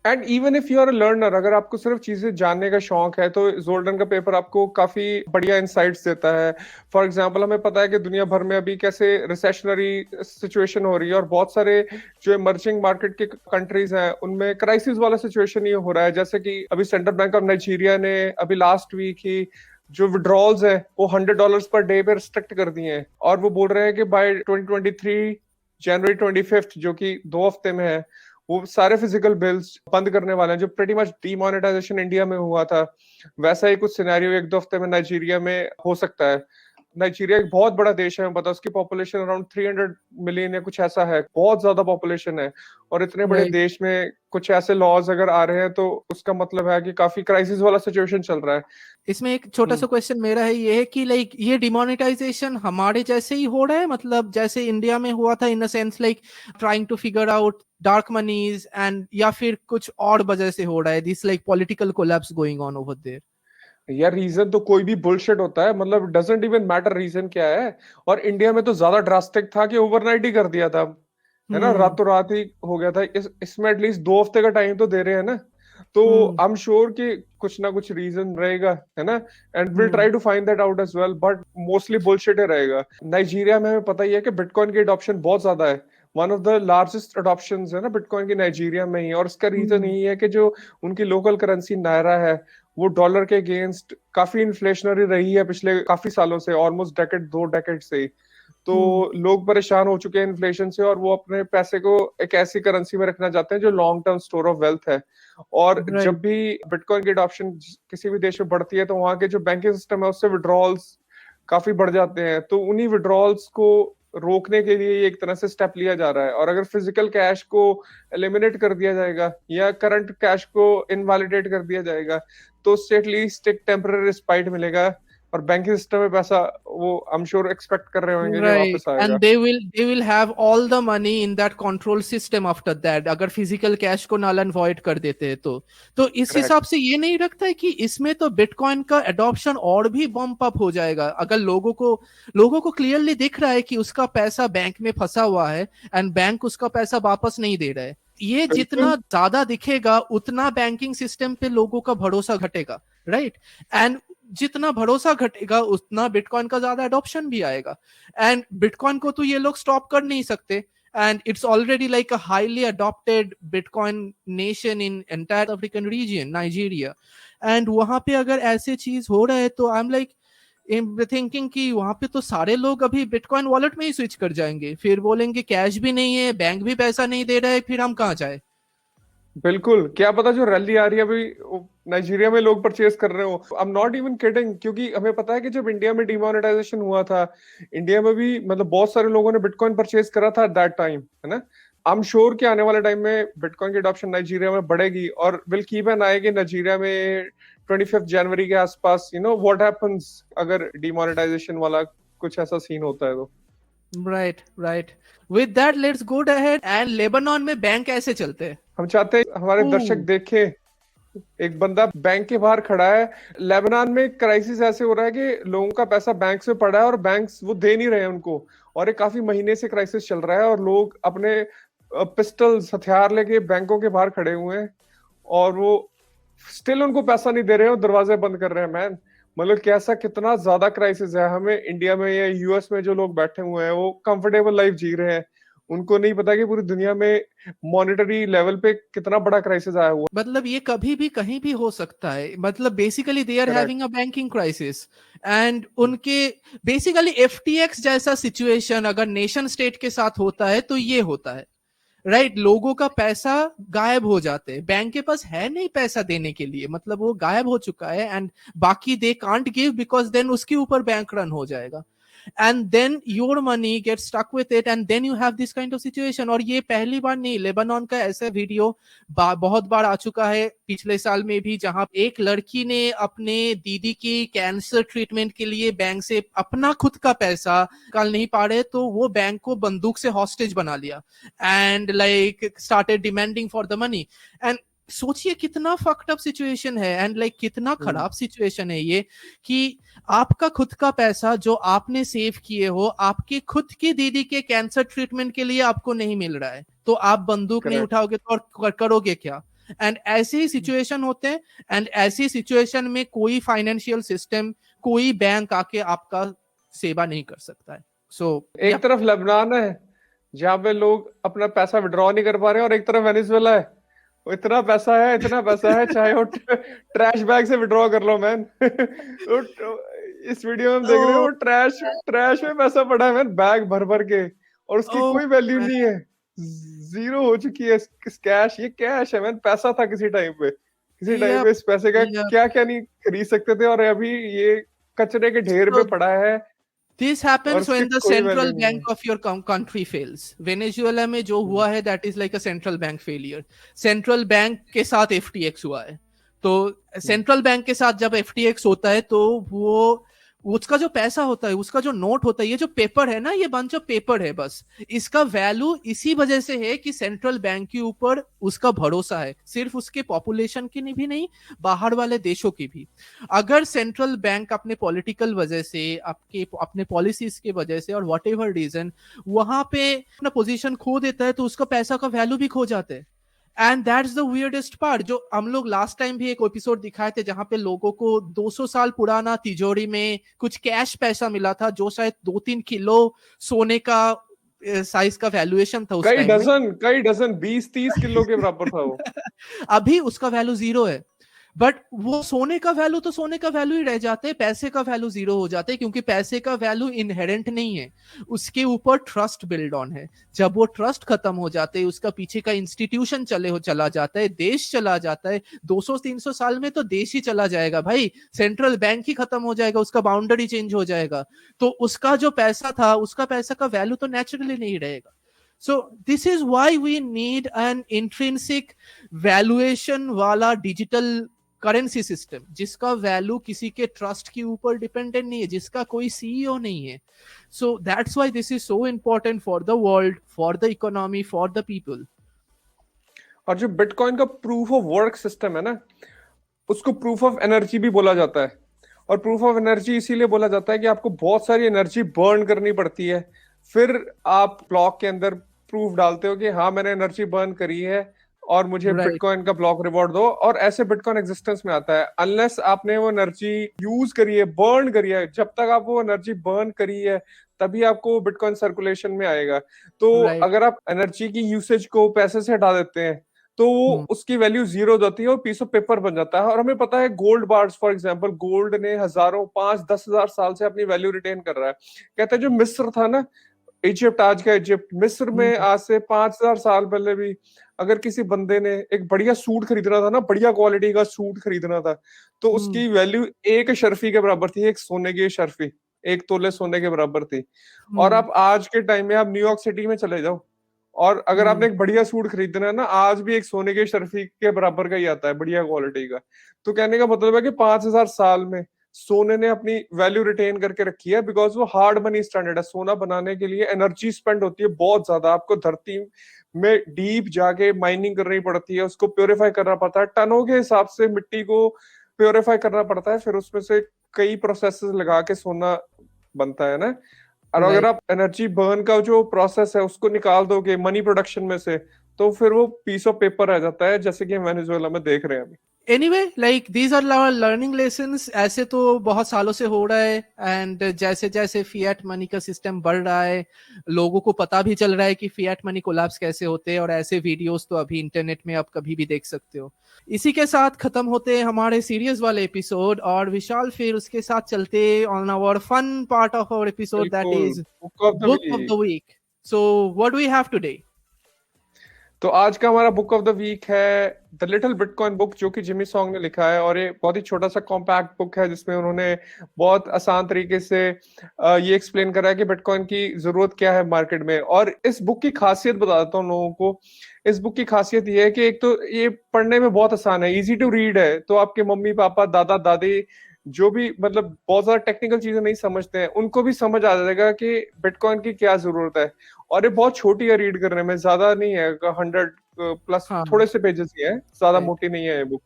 And even if you are a learner, अगर आपको सिर्फ चीजें जानने का शौक है तो जोल्डन का पेपर आपको काफी बढ़िया इंसाइट्स देता है. फॉर एग्जांपल, हमें पता है कि दुनिया भर में अभी कैसे रिसेशनरी सिचुएशन हो रही है और बहुत सारे जो इमर्जिंग मार्केट के कंट्रीज हैं उनमें क्राइसिस वाला सिचुएशन ये हो रहा है. जैसे कि अभी सेंट्रल बैंक ऑफ नाइजीरिया ने अभी लास्ट वीक ही जो विड्रॉल्स है वो $100 पर डे पे रिस्ट्रिक्ट कर दिए हैं और वो बोल रहे हैं कि बाय 2023 जनवरी 25 जो कि 2 हफ्ते में है, वो सारे फिजिकल बिल्स बंद करने वाले हैं. जो प्रीटी मच डीमोनेटाइजेशन इंडिया में हुआ था, वैसा ही कुछ सिनेरियो 1-2 हफ्ते में नाइजीरिया में हो सकता है. नाइजीरिया एक बहुत बड़ा देश है, पता उसकी पॉपुलेशन अराउंड 300 मिलियन या कुछ ऐसा है, बहुत ज्यादा पॉपुलेशन है. और इतने बड़े देश में कुछ ऐसे लॉज अगर आ रहे हैं तो उसका मतलब है कि काफी क्राइसिस वाला सिचुएशन चल रहा है. इसमें एक छोटा सा क्वेश्चन मेरा है, ये है कि लाइक ये डिमोनेटाइजेशन हमारे जैसे ही हो रहा है, मतलब जैसे इंडिया में हुआ था in a sense like trying to figure out dark moneys and, या फिर कुछ और वजह से हो रहा है this like political collapse going on over there? यार रीजन तो कोई भी बुलशिट होता है, मतलब डजंट इवन मैटर रीजन क्या है. और इंडिया में तो ज्यादा ड्रास्टिक था कि ओवरनाइट ही कर दिया था, है ना, रातों रात ही हो गया था. इसमें एटलीस्ट 2 हफ्ते का टाइम तो दे रहे हैं ना. तो आई एम श्योर कि कुछ ना कुछ रीजन रहेगा, है ना. And will try to find that out as well, but mostly bullshit ही रहेगा. नाइजीरिया में हमें पता ही है कि बिटकॉइन की अडॉप्शन बहुत ज्यादा है. One of the largest adoptions है ना बिटकॉइन की नाइजीरिया में ही. और इसका रीजन यही है कि जो उनकी लोकल करेंसी नायरा है वो डॉलर के अगेंस्ट काफी इन्फ्लेशनरी रही है पिछले काफी सालों से, ऑलमोस्ट 2 डेकेड से. तो लोग परेशान हो चुके हैं इन्फ्लेशन से और वो अपने पैसे को एक ऐसी करेंसी में रखना चाहते हैं जो long term store of wealth है. और जब भी बिटकॉइन की अडॉप्शन किसी भी देश में बढ़ती है तो वहां के जो बैंकिंग सिस्टम है उससे विड्रॉल्स काफी बढ़ जाते हैं. तो उन्हीं विड्रॉल्स को रोकने के लिए एक तरह से स्टेप लिया जा रहा है. और अगर फिजिकल कैश को एलिमिनेट कर दिया जाएगा या करंट कैश को इनवैलिडेट कर दिया जाएगा तो उससे एटलीस्ट एक टेम्पररी रिस्पाइट मिलेगा और बैंकिंग सिस्टम में पैसा वो आई एम श्योर एक्सपेक्ट कर रहे होंगे कि वापस आएगा. And they will have all the money in that control system after that, अगर फिजिकल कैश को नल एंड वॉइड कर देते हैं तो इस हिसाब से ये नहीं रखता है कि इसमें तो बिटकॉइन का एडॉप्शन और भी बम्प अप हो जाएगा अगर लोगों को क्लियरली दिख रहा है कि उसका पैसा बैंक में फंसा हुआ है एंड बैंक उसका पैसा वापस नहीं दे रहा है. ये जितना ज्यादा दिखेगा उतना बैंकिंग सिस्टम पे लोगों का भरोसा घटेगा, राइट? एंड जितना भरोसा घटेगा उतना बिटकॉइन का ज्यादा एडॉप्शन भी आएगा. एंड बिटकॉइन को तो ये लोग स्टॉप कर नहीं सकते, and it's already like a highly adopted bitcoin nation in entire African region, Nigeria. And वहां पे अगर ऐसे चीज हो रहा है तो आई एम लाइक थिंकिंग कि वहां पे तो सारे लोग अभी बिटकॉइन वॉलेट में ही स्विच कर जाएंगे, फिर बोलेंगे कैश भी नहीं है, बैंक भी पैसा नहीं दे रहा है, फिर हम कहाँ जाए. बिल्कुल, क्या पता जो रैली आ रही है अभी नाइजीरिया में लोग परचेज कर रहे हो. I am not even kidding, क्योंकि हमें पता है कि जब इंडिया में डिमोनेटाइजेशन हुआ था, इंडिया में भी मतलब बहुत सारे लोगों ने बिटकॉइन परचेज करा था एट दैट टाइम, है ना. आई एम श्योर कि आने वाले टाइम में बिटकॉइन की अडॉप्शन नाइजीरिया में बढ़ेगी और विल कीप एन आई कि नाइजीरिया में 25 जनवरी के आसपास व्हाट हैपेंस अगर डिमोनेटाइजेशन वाला कुछ ऐसा सीन होता है तो. Right. With that let's go ahead. And Lebanon में बैंक ऐसे चलते हैं. हम चाहते हैं हमारे दर्शक देखें, एक बंदा बैंक के बाहर खड़ा है. लेबनान में क्राइसिस ऐसे हो रहा है कि लोगों का पैसा बैंक से पड़ा है और बैंक्स वो दे नहीं रहे हैं उनको. और एक काफी महीने से क्राइसिस चल रहा है और लोग अपने पिस्टल्स हथियार लेके बैंकों के बाहर खड़े हुए हैं और वो स्टिल उनको पैसा नहीं दे रहे हैं और दरवाजे बंद कर रहे हैं. मैन, मतलब कैसा कितना ज्यादा क्राइसिस है. हमें इंडिया में या यूएस में जो लोग बैठे हुए हैं वो कंफर्टेबल लाइफ जी रहे हैं, उनको नहीं पता कि पूरी दुनिया में मॉनेटरी लेवल पे कितना बड़ा क्राइसिस आया हुआ। मतलब ये कभी भी कहीं भी हो सकता है, मतलब basically they are correct. Having a banking crisis and उनके बेसिकली एफटीएक्स जैसा सिचुएशन अगर नेशन स्टेट के साथ होता है तो ये होता है, राइट? लोगों का पैसा गायब हो जाते हैं, बैंक के पास है नहीं पैसा देने के लिए, मतलब वो गायब हो चुका है एंड बाकी they can't give because then उसके ऊपर बैंक रन हो जाएगा and then your money gets stuck with it and then you have this kind of situation। और ये पहली बार नहीं, लेबनान का ऐसा वीडियो बहुत बार आ चुका है पिछले साल में भी, जहां एक लड़की ने अपने दीदी की कैंसर ट्रीटमेंट के लिए बैंक से अपना खुद का पैसा निकाल नहीं पा रहे तो वो बैंक को बंदूक से हॉस्टेज बना लिया and like started demanding for the money. And सोचिए कितना फक्ड अप सिचुएशन है एंड लाइक कितना खराब सिचुएशन है ये, कि आपका खुद का पैसा जो आपने सेव किए हो आपके खुद की दीदी के कैंसर ट्रीटमेंट के लिए आपको नहीं मिल रहा है, तो आप बंदूक नहीं उठाओगे तो और करोगे क्या? एंड ऐसे ही सिचुएशन होते हैं एंड ऐसी सिचुएशन में कोई फाइनेंशियल सिस्टम, कोई बैंक आके आपका सेवा नहीं कर सकता है। सो एक तरफ लेबनान है जहाँ पे लोग अपना पैसा विड्रॉ नहीं कर पा रहे, और एक तरफ वेनेजुएला है, इतना पैसा है चाहे वो ट्रैश बैग से विड्रॉ कर लो मैन। तो इस वीडियो में हम देख रहे हो ट्रैश में पैसा पड़ा है मैन, बैग भर भर के, और उसकी कोई वैल्यू नहीं है, जीरो हो चुकी है कैश। ये कैश है मैन, पैसा था किसी टाइम पे इस पैसे का क्या क्या नहीं खरीद सकते थे, और अभी ये कचरे के ढेर पे पड़ा है। This happens when the central bank of your country fails. Venezuela में जो हुआ है that is like a central bank failure. Central bank के साथ FTX हुआ है, तो central bank के साथ जब FTX होता है तो वो उसका जो पैसा होता है, उसका जो नोट होता है, ये जो पेपर है ना, ये बंच ऑफ पेपर है बस, इसका वैल्यू इसी वजह से है कि सेंट्रल बैंक के ऊपर उसका भरोसा है, सिर्फ उसके पॉपुलेशन की भी नहीं, बाहर वाले देशों की भी। अगर सेंट्रल बैंक अपने पॉलिटिकल वजह से, आपके अपने पॉलिसीज के वजह से और वॉट एवर रीजन वहां पे अपना पोजीशन खो देता है तो उसका पैसा का वैल्यू भी खो जाता है। And that's the weirdest part, जो हम लोग लास्ट टाइम भी एक एपिसोड दिखाए थे जहां पे लोगों को 200 साल पुराना तिजोरी में कुछ कैश पैसा मिला था जो शायद 2-3 किलो सोने का साइज का वैल्यूएशन था उस टाइम, कई डजन 20-30 किलो के बराबर था वो। अभी उसका वैल्यू जीरो है, बट वो सोने का वैल्यू तो सोने का वैल्यू ही रह जाते हैं, पैसे का वैल्यू जीरो हो जाते हैं, क्योंकि पैसे का वैल्यू इनहेरेंट नहीं है, उसके ऊपर ट्रस्ट बिल्ड ऑन है। जब वो ट्रस्ट खत्म हो जाते हैं, उसका पीछे का इंस्टीट्यूशन चला जाता है, देश चला जाता है, 200-300 साल में तो देश ही चला जाएगा भाई, सेंट्रल बैंक ही खत्म हो जाएगा, उसका बाउंड्री चेंज हो जाएगा, तो उसका जो पैसा था उसका पैसा का वैल्यू तो नेचुरली नहीं रहेगा। So this is why we need an intrinsic valuation वाला digital करेंसी सिस्टम, जिसका वैल्यू किसी के ट्रस्ट के ऊपर डिपेंडेंट नहीं है, जिसका कोई सीईओ नहीं है। So that's why this is so important for the world, for the economy, for the people. और जो बिटकॉइन का प्रूफ ऑफ वर्क सिस्टम है ना, उसको प्रूफ ऑफ एनर्जी भी बोला जाता है। और प्रूफ ऑफ एनर्जी इसीलिए बोला जाता है कि आपको बहुत सारी एनर्जी बर्न करनी पड़ती है, फिर आप ब्लॉक के अंदर प्रूफ डालते हो कि हाँ मैंने एनर्जी बर्न करी है और मुझे बिटकॉइन का ब्लॉक रिवॉर्ड दो, और ऐसे बिटकॉइन एग्जिस्टेंस में आता है। अनलेस आपने वो एनर्जी यूज करी है, बर्न करी है, जब तक आप वो एनर्जी बर्न करी है तभी आपको बिटकॉइन सर्कुलेशन में आएगा। तो अगर आप एनर्जी की यूसेज को पैसे से हटा देते हैं तो उसकी वैल्यू जीरो हो जाती है और पीस ऑफ पेपर बन जाता है। और हमें पता है gold bars for example, gold ने हजारों 5-10 हजार साल से अपनी वैल्यू रिटेन कर रहा है। कहते हैं जो मिस्र था ना, इजिप्ट, आज का इजिप्ट, मिस्र में आज से 5000 साल पहले भी अगर किसी बंदे ने एक बढ़िया सूट खरीदना था ना, बढ़िया क्वालिटी का सूट खरीदना था, तो उसकी वैल्यू एक शर्फी के बराबर थी, एक सोने की शर्फी 1 तोले सोने के बराबर थी। और आप आज के टाइम में आप न्यूयॉर्क सिटी में चले जाओ, और अगर आपने एक बढ़िया सूट खरीदना है ना, आज भी एक सोने के शर्फी के बराबर का ही आता है, बढ़िया क्वालिटी का। तो कहने का मतलब है कि 5000 साल में सोने ने अपनी वैल्यू रिटेन करके रखी है, बिकॉज वो हार्ड मनी स्टैंडर्ड है। सोना बनाने के लिए एनर्जी स्पेंड होती है बहुत ज्यादा, आपको धरती में डीप जाके माइनिंग करनी पड़ती है, उसको प्योरीफाई करना पड़ता है, टनों के हिसाब से मिट्टी को प्योरीफाई करना पड़ता है, फिर उसमें से कई प्रोसेसेस लगा के सोना बनता है ना। और अगर आप एनर्जी बर्न का जो प्रोसेस है उसको निकाल दोगे मनी प्रोडक्शन में से, तो फिर वो पीस ऑफ पेपर रह जाता है, जैसे कि हम वेनेजुएला में देख रहे हैं अभी। Anyway like these are our learning lessons. ऐसे तो बहुत सालों से हो रहा है, एंड जैसे जैसे फिएट मनी का सिस्टम बढ़ रहा है, लोगों को पता भी चल रहा है कि फिएट मनी कोलैप्स कैसे होते हैं, और ऐसे वीडियोस तो अभी इंटरनेट में आप कभी भी देख सकते हो। इसी के साथ खत्म होते हैं हमारे सीरियस वाले एपिसोड, और विशाल फिर उसके साथ चलते on our fun part of our episode, that बिल्कुल, is book of the book of the week. Week. So what do we have today? तो आज का हमारा बुक ऑफ द वीक है द लिटिल बिटकॉइन बुक, जो कि Jimmy song ने लिखा है। और ये बहुत ही छोटा सा कॉम्पैक्ट बुक है, जिसमें उन्होंने बहुत आसान तरीके से ये एक्सप्लेन करा है कि बिटकॉइन की जरूरत क्या है मार्केट में। और इस बुक की खासियत बता देता हूँ लोगों को। इस बुक की खासियत ये है कि एक तो ये पढ़ने में बहुत आसान है, इजी टू रीड है। तो आपके मम्मी पापा दादा दादी जो भी मतलब बहुत ज्यादा टेक्निकल चीजें नहीं समझते हैं, उनको भी समझ आ जाएगा कि बिटकॉइन की क्या जरूरत है। और ये बहुत छोटी है रीड करने में, ज्यादा नहीं है, 100 प्लस हाँ, थोड़े से पेजेस ही है, ज्यादा राइट मोटी नहीं है ये बुक।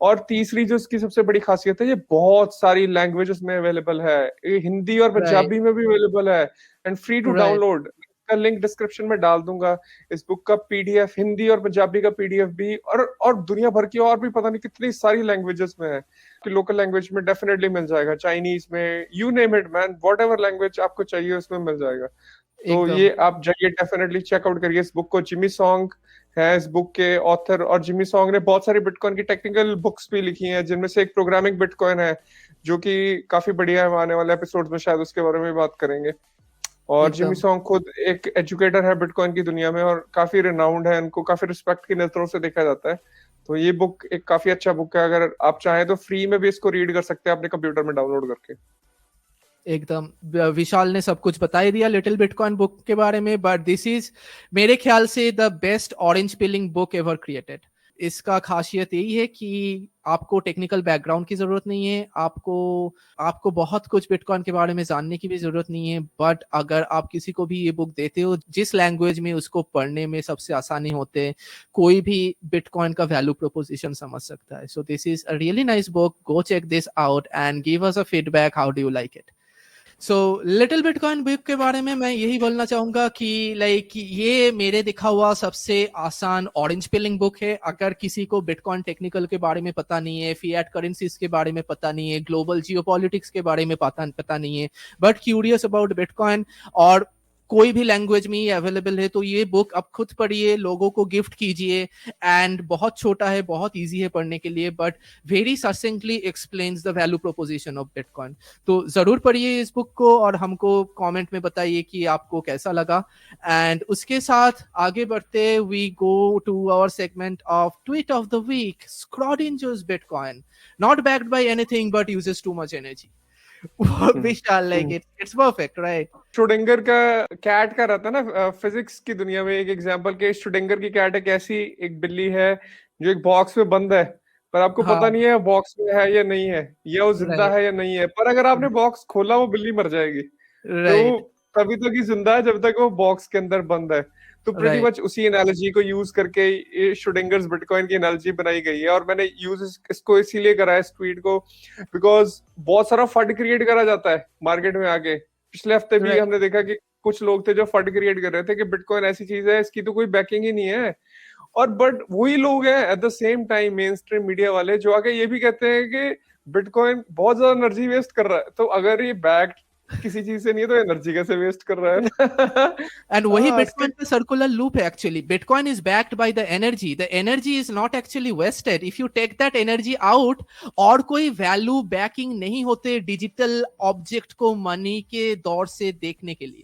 और तीसरी जो इसकी सबसे बड़ी खासियत है, ये बहुत सारी लैंग्वेजेस में अवेलेबल है। ये हिंदी और राइट पंजाबी में भी अवेलेबल है, and free to write download. इसका लिंक डिस्क्रिप्शन में डाल दूंगा। इस बुक का पीडीएफ, हिंदी और पंजाबी का पीडीएफ भी, और दुनिया भर की और भी पता नहीं कितनी सारी लैंग्वेजेस में है। कि लोकल लैंग्वेज में डेफिनेटली मिल जाएगा, चाइनीज में, you name it man, what ever language आपको चाहिए उसमें मिल जाएगा। तो एकदम। ये आप जाइए, डेफिनेटली चेकआउट करिए इस बुक को। जिमी सॉन्ग है इस बुक के ऑथर, और जिमी सॉन्ग ने बहुत सारी बिटकॉइन की टेक्निकल बुक्स भी लिखी हैं, जिनमें से एक प्रोग्रामिंग बिटकॉइन है, जो कि काफी बढ़िया है। हम आने वाले एपिसोड में शायद उसके बारे में भी बात करेंगे। और जिमी एकदम सॉन्ग खुद एक एजुकेटर है बिटकॉइन की दुनिया में, और काफी रिनाउंड है, उनको काफी रिस्पेक्ट की नजरों से देखा जाता है। तो ये बुक एक काफी अच्छा बुक है। अगर आप चाहें तो फ्री में भी इसको रीड कर सकते हैं अपने कंप्यूटर में डाउनलोड करके। एकदम। विशाल ने सब कुछ बता ही दिया लिटिल बिटकॉइन बुक के बारे में, बट दिस इज मेरे ख्याल से the best orange pilling book ever created. इसका खासियत यही है कि आपको टेक्निकल बैकग्राउंड की जरूरत नहीं है, आपको आपको बहुत कुछ बिटकॉइन के बारे में जानने की भी जरूरत नहीं है, बट अगर आप किसी को भी ये बुक देते हो जिस लैंग्वेज में उसको पढ़ने में सबसे आसानी होते हैं, कोई भी बिटकॉइन का वैल्यू प्रोपोजिशन समझ सकता है। So this is a really nice book, go check this out and give us a feedback, how do you like it. So little bitcoin book के बारे में मैं यही बोलना चाहूंगा कि लाइक ये मेरे दिखा हुआ सबसे आसान ऑरेंज पिलिंग बुक है। अगर किसी को बिटकॉइन टेक्निकल के बारे में पता नहीं है, फिएट करेंसीज के बारे में पता नहीं है, ग्लोबल जियोपॉलिटिक्स के बारे में पता नहीं है, बट क्यूरियस अबाउट बिटकॉइन, और कोई भी लैंग्वेज में ये अवेलेबल है, तो ये बुक आप खुद पढ़िए, लोगों को गिफ्ट कीजिए। एंड बहुत छोटा है, बहुत इजी है पढ़ने के लिए, but very succinctly explains the value proposition of bitcoin. तो जरूर पढ़िए इस बुक को, और हमको कमेंट में बताइए कि आपको कैसा लगा। एंड उसके साथ आगे बढ़ते we go to our segment of tweet of the week. Schrodinger's bitcoin not backed by anything but uses too much energy. Vishal like it's perfect right? Schrodinger का कैट का रहता है ना फिजिक्स की दुनिया में एक एग्जांपल के, श्रोडिंगर की कैट एक ऐसी एक बिल्ली है जो एक बॉक्स में बंद है, पर आपको पता हाँ, नहीं है बॉक्स में है या नहीं है, या वो जिंदा राइट है या नहीं है। पर अगर आपने बॉक्स खोला वो बिल्ली मर जाएगी। तो राइट तभी तक ही जिंदा है जब तक वो बॉक्स के अंदर बंद है। तो प्रीटी राइट मच उसी एनालॉजी को यूज करके ये श्रोडिंगर्स बिटकॉइन की एनालॉजी बनाई गई है। और मैंने यूज इसको इसीलिए करा है इस ट्वीट को, बिकॉज बहुत सारा फंड क्रिएट करा जाता है मार्केट में आके। पिछले हफ्ते भी राइट हमने देखा कि कुछ लोग थे जो फंड क्रिएट कर रहे थे कि बिटकॉइन ऐसी चीज है, इसकी तो कोई बैकिंग ही नहीं है। और बट वही लोग हैं at the same time main stream media वाले, जो आगे ये भी कहते हैं कि बिटकॉइन बहुत ज्यादा एनर्जी वेस्ट कर रहा है। तो अगर ये बैक किसी चीज से नहीं है तो एनर्जी कैसे वेस्ट कर रहा है? एंड वही इसके बिटकॉइन का सर्कुलर लूप है actually. Bitcoin is backed by the energy, the energy is not actually wasted if you take that energy out. और कोई वैल्यू बैकिंग नहीं होते डिजिटल ऑब्जेक्ट को मनी के दौर से देखने के लिए।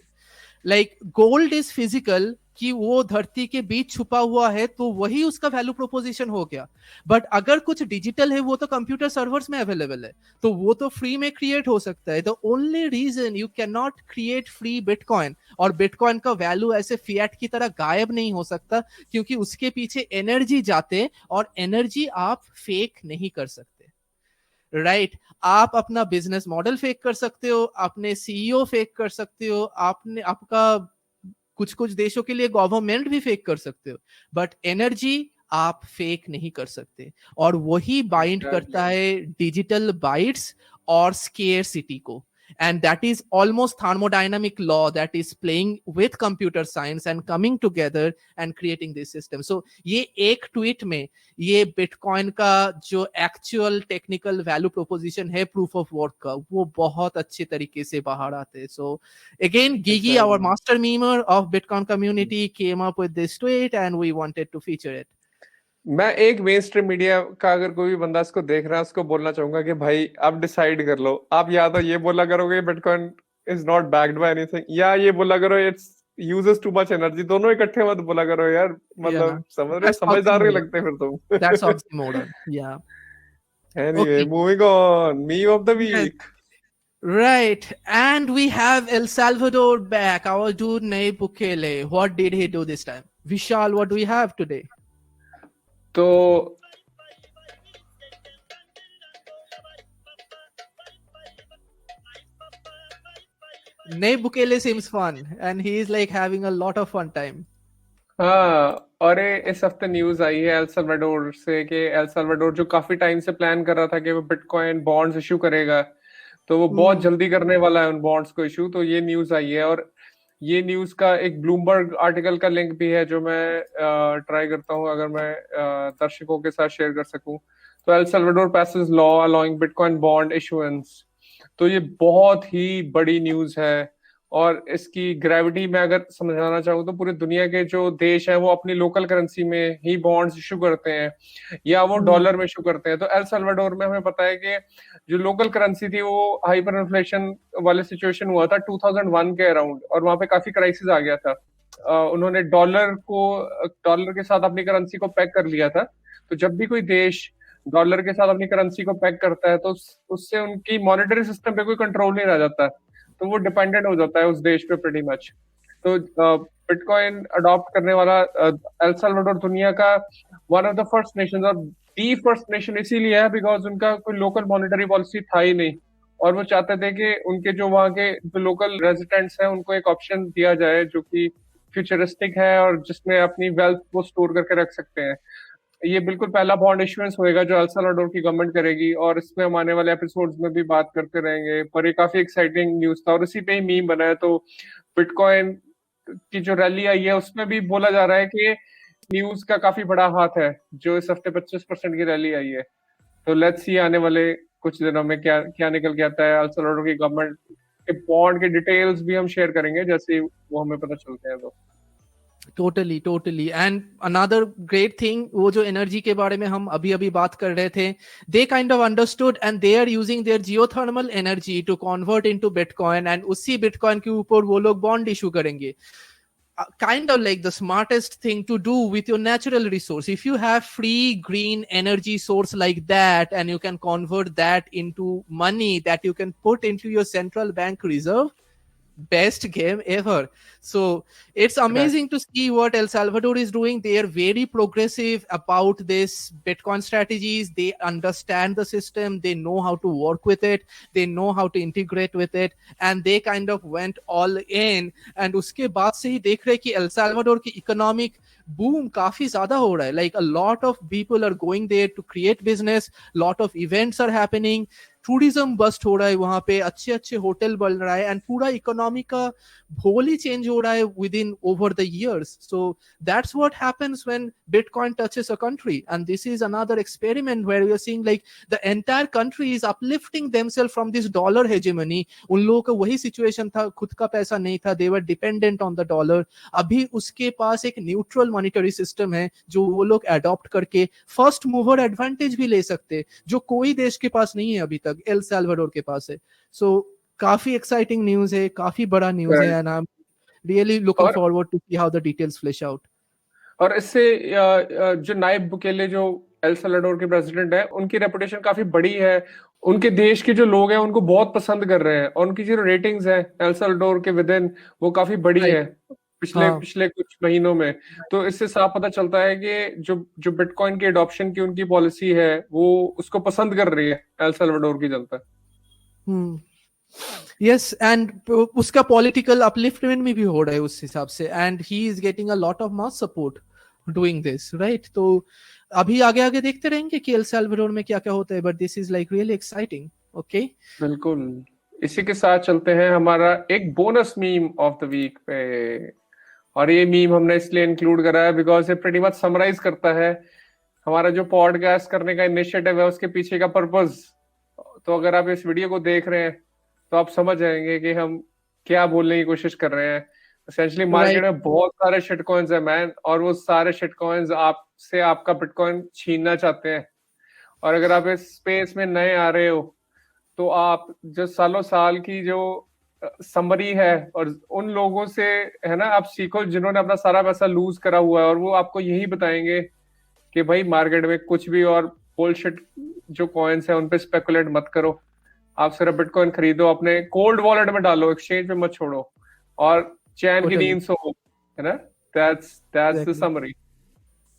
लाइक गोल्ड इज फिजिकल, कि वो धरती के बीच छुपा हुआ है, तो वही उसका वैल्यू प्रोपोजिशन हो गया। बट अगर कुछ डिजिटल है, वो तो कंप्यूटर सर्वर्स में अवेलेबल है, तो वो तो फ्री में क्रिएट हो सकता है। The only reason you can not create free bitcoin, और बिटकॉइन का वैल्यू ऐसे फिएट की तरह गायब नहीं हो सकता, क्योंकि उसके पीछे एनर्जी जाते, और एनर्जी आप फेक नहीं कर सकते। राइट आप अपना बिजनेस मॉडल फेक कर सकते हो, अपने सीईओ फेक कर सकते हो, आपने आपका कुछ कुछ देशों के लिए गवर्नमेंट भी फेक कर सकते हो, बट एनर्जी आप फेक नहीं कर सकते। और वही बाइंड करता है डिजिटल बाइट्स और स्केयरसिटी को। and that is almost thermodynamic law that is playing with computer science and coming together and creating this system. So ये एक ट्वीट में ये बिटकॉइन का जो एक्चुअल टेक्निकल वैल्यू प्रोपोजिशन है प्रूफ ऑफ वर्क का, वो बहुत अच्छे तरीके से बाहर आते हैं. So again Gigi, our master memer of Bitcoin community, came up with this tweet and we wanted to feature it. मैं एक मेन स्ट्रीम मीडिया का अगर कोई भी बंदा इसको देख रहा है उसको बोलना चाहूंगा कि भाई आप डिसाइड कर लो, आप या तो ये बोला करोगे bitcoin is not backed by anything, या ये बोला करो it's uses too much energy. दोनों इकट्ठे मत बोला करो यार, मतलब समझ रहे, समझदार नहीं लगते फिर तुम. That's oxymoron. Yeah. Anyway, Okay. moving on, meme of the week. Right, and we have El Salvador back. Our dude Nayib Bukele. What did he do this time? Vishal, what do we have today? तो Nayib Bukele seems fun, and he is like having a lot of fun time. हाँ, और इस हफ्ते news आई है El Salvador से कि El Salvador जो काफी टाइम से प्लान कर रहा था कि वो बिटकॉइन बॉन्ड्स इशू करेगा, तो वो बहुत जल्दी करने वाला है उन बॉन्ड्स को इशू. तो ये न्यूज आई है, और ये न्यूज का एक ब्लूमबर्ग आर्टिकल का लिंक भी है जो मैं ट्राई करता हूँ अगर मैं दर्शकों के साथ शेयर कर सकूं. तो El Salvador passes law allowing bitcoin bond issuance. तो ये बहुत ही बड़ी न्यूज है, और इसकी ग्रेविटी में अगर समझाना चाहूँ तो पूरी दुनिया के जो देश हैं वो अपनी लोकल करेंसी में ही बॉन्ड्स इशू करते हैं या वो डॉलर में इशू करते हैं. तो एल साल्वाडोर में हमें पता है कि जो लोकल करेंसी थी वो हाइपर इन्फ्लेशन वाले सिचुएशन हुआ था 2001 के अराउंड, और वहां पे काफी क्राइसिस आ गया था. उन्होंने डॉलर के साथ अपनी करेंसी को पैक कर लिया था. तो जब भी कोई देश डॉलर के साथ अपनी करेंसी को पैक करता है तो उससे उनकी मॉनेटरी सिस्टम पे कोई कंट्रोल नहीं रह जाता, तो वो डिपेंडेंट हो जाता है उस देश पे प्रीटी मच. तो बिटकॉइन अडॉप्ट करने वाला एल साल्वाडोर दुनिया का one of the first nation, और दी फर्स्ट नेशन इसीलिए है बिकॉज उनका कोई लोकल मॉनेटरी पॉलिसी था ही नहीं, और वो चाहते थे कि उनके जो वहाँ के जो लोकल रेजिडेंट्स हैं उनको एक ऑप्शन दिया जाए जो कि फ्यूचरिस्टिक है और जिसमें अपनी वेल्थ को स्टोर करके रख सकते हैं. ये बिल्कुल पहला बॉन्ड इशुएंस होएगा जो एल साल्वाडोर की गवर्नमेंट करेगी, और इसमें हम आने वाले एपिसोड्स में भी बात करते रहेंगे. पर ये काफी एक्साइटिंग न्यूज था, और इसी पे ही मीम बना है. तो बिटकॉइन की जो रैली आई है उसमें भी बोला जा रहा है कि न्यूज का काफी बड़ा हाथ है जो इस हफ्ते 25% की रैली आई है. तो लेट्स सी आने वाले कुछ दिनों में क्या क्या निकल के आता है. एल साल्वाडोर की गवर्नमेंट के बॉन्ड के डिटेल्स भी हम शेयर करेंगे जैसे वो हमें पता चलते हैं. तो Totally. And another great thing, वो जो एनर्जी के बारे में हम अभी बात कर रहे थे, they kind of understood and they are using their geothermal energy to convert into Bitcoin, and उसी Bitcoin के ऊपर वो लोग बॉन्ड इशू करेंगे. Kind of like the smartest thing to do with your natural resource. If you have free green energy source like that and you can convert that into money that you can put into your central bank reserve, best game ever. So it's amazing to see what El Salvador is doing. They are very progressive about this Bitcoin strategies. They understand the system. They know how to work with it. They know how to integrate with it. And they kind of went all in. And उसके बाद से ही देख रहे कि El Salvador की economic boom काफी ज्यादा हो रहा है. Like a lot of people are going there to create business. Lot of events are happening. Tourism bust हो रहा है वहां पे, अच्छे होटल बन रहा है, एंड पूरा इकोनॉमी का whole ही चेंज हो रहा है within over the years. So that's what happens when Bitcoin touches a country, and this is another experiment where we are seeing like the entire country is uplifting themselves from this dollar hegemony. उन लोगों का वही situation था, खुद का पैसा नहीं था, they were dependent on the dollar. अभी उसके पास एक न्यूट्रल मॉनेटरी सिस्टम है जो वो लोग अडॉप्ट करके फर्स्ट मूवर एडवांटेज भी ले सकते, जो कोई देश के पास नहीं है अभी तक, एल साल्वाडोर के पास है. सो काफी एक्साइटिंग न्यूज है, काफी बड़ा न्यूज है, and I am really looking forward to see how the details flash out. और इससे जो नायब बुकेले जो एल साल्वाडोर के प्रेसिडेंट है, उनकी रेपुटेशन काफी बड़ी है. उनके देश के जो लोग हैं उनको बहुत पसंद कर रहे हैं, और उनकी जो रेटिंग्स है एल साल्वाडोर के विद इन वो काफी बड़ी है पिछले कुछ महीनों में. तो इससे साफ पता चलता है कि जो बिटकॉइन के एडॉप्शन की उनकी पॉलिसी है वो उसको पसंद कर रही है एल साल्वाडोर की जनता. यस, एंड उसका पॉलिटिकल अपलिफ्टमेंट में भी हो रहा है उस हिसाब से, and he is getting a lot of mass support doing this, right. तो अभी आगे देखते रहेंगे कि एल साल्वाडोर में क्या क्या होता है, but this is like really exciting. Okay, बिल्कुल. इसी के साथ चलते हैं हमारा एक bonus meme of the week पे, और ये मीम हमने इसलिए इंक्लूड करा है बिकॉज ये प्रीटी मच समराइज करता है हमारा जो पॉडकास्ट करने का इनिशिएटिव है उसके पीछे का पर्पस। तो अगर आप इस वीडियो को देख रहे हैं तो आप समझ जाएंगे कि हम क्या बोलने की कोशिश कर रहे हैं। एसेंशियली मार्केट में बहुत सारे शिट कॉइन्स है मैन, और वो सारे शिट कॉइन्स आपसे आपका बिटकॉइन छीनना चाहते हैं। और अगर आप इस स्पेस में नए आ रहे हो तो आप जो सालों साल की जो समरी है और उन लोगों से है ना आप सीखो जिन्होंने अपना सारा पैसा लूज करा हुआ है, और वो आपको यही बताएंगे कि भाई मार्केट में कुछ भी और बुलशिट जो कॉइन्स है उन पे स्पेकुलेट मत करो, आप सिर्फ बिटकॉइन खरीदो, अपने कोल्ड वॉलेट में डालो, एक्सचेंज में मत छोड़ो, और चैन की नींद सो, है ना। that's the summary.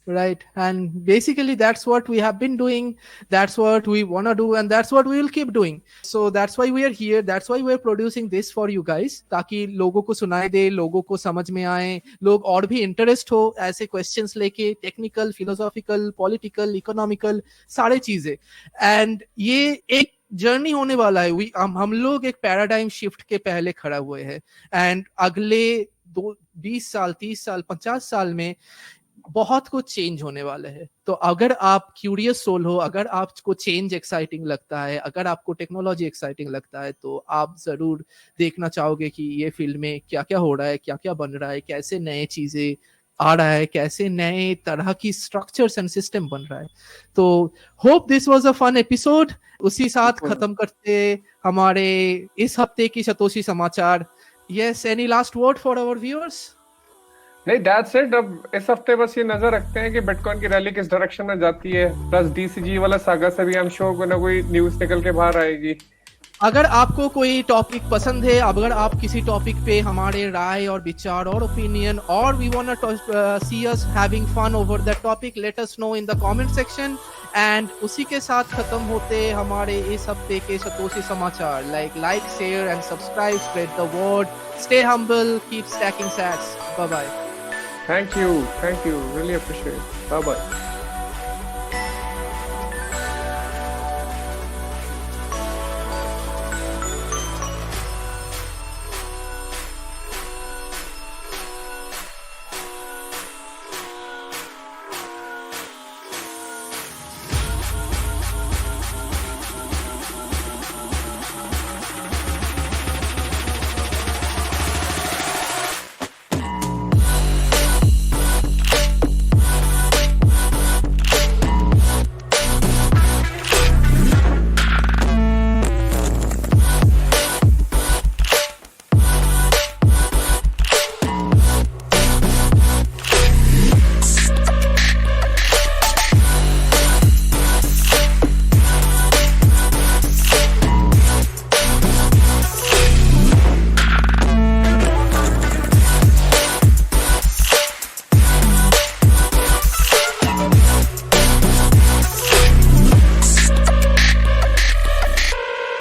Right, and basically that's what we have been doing, that's what we want to do, and that's what we will keep doing. So that's why we are here, that's why we are producing this for you guys, ताकि लोगों को सुनाई दे, लोगों को समझ में आए, लोग और भी इंटरेस्ट हो ऐसे क्वेश्चंस लेके, टेक्निकल, फिलोसॉफिकल, पॉलिटिकल, इकोनॉमिकल, सारे चीजें। एंड ये एक जर्नी होने वाला है। हम लोग एक पैराडाइम शिफ्ट के पहले खड़ा हुए हैं, एंड अगले 20 साल, 30 साल, 50 साल में बहुत कुछ चेंज होने वाले हैं। तो अगर आप क्यूरियस सोल हो, अगर आपको चेंज एक्साइटिंग लगता है, अगर आपको टेक्नोलॉजी एक्साइटिंग लगता है, तो आप जरूर देखना चाहोगे कि ये फील्ड में क्या क्या हो रहा है, क्या क्या बन रहा है, कैसे नए चीजें आ रहा है, कैसे नए तरह की स्ट्रक्चर्स एंड सिस्टम बन रहा है। तो hope this was a fun episode. उसी साथ खत्म करते हमारे इस हफ्ते की सतोशी समाचार। Yes, any last word for our viewers? नहीं, दैट्स इट। अब इस हफ्ते बस ये नजर रखते हैं कि बिटकॉइन की रैली किस डायरेक्शन में जाती है, प्लस डीसीजी वाला सागा से भी आई एम श्योर कोई ना कोई न्यूज निकल के बाहर आएगी। अगर आपको कोई टॉपिक पसंद है, अगर आप किसी टॉपिक पे हमारे राय और विचार और ओपिनियन, और we want to see us having fun over that topic, let us know in the comment section. And उसी के साथ खत्म होते हमारे इस हफ्ते के सतोशी समाचार। Like share and subscribe, spread the word, stay humble, keep stacking sats. Bye bye. Thank you, really appreciate it. Bye bye.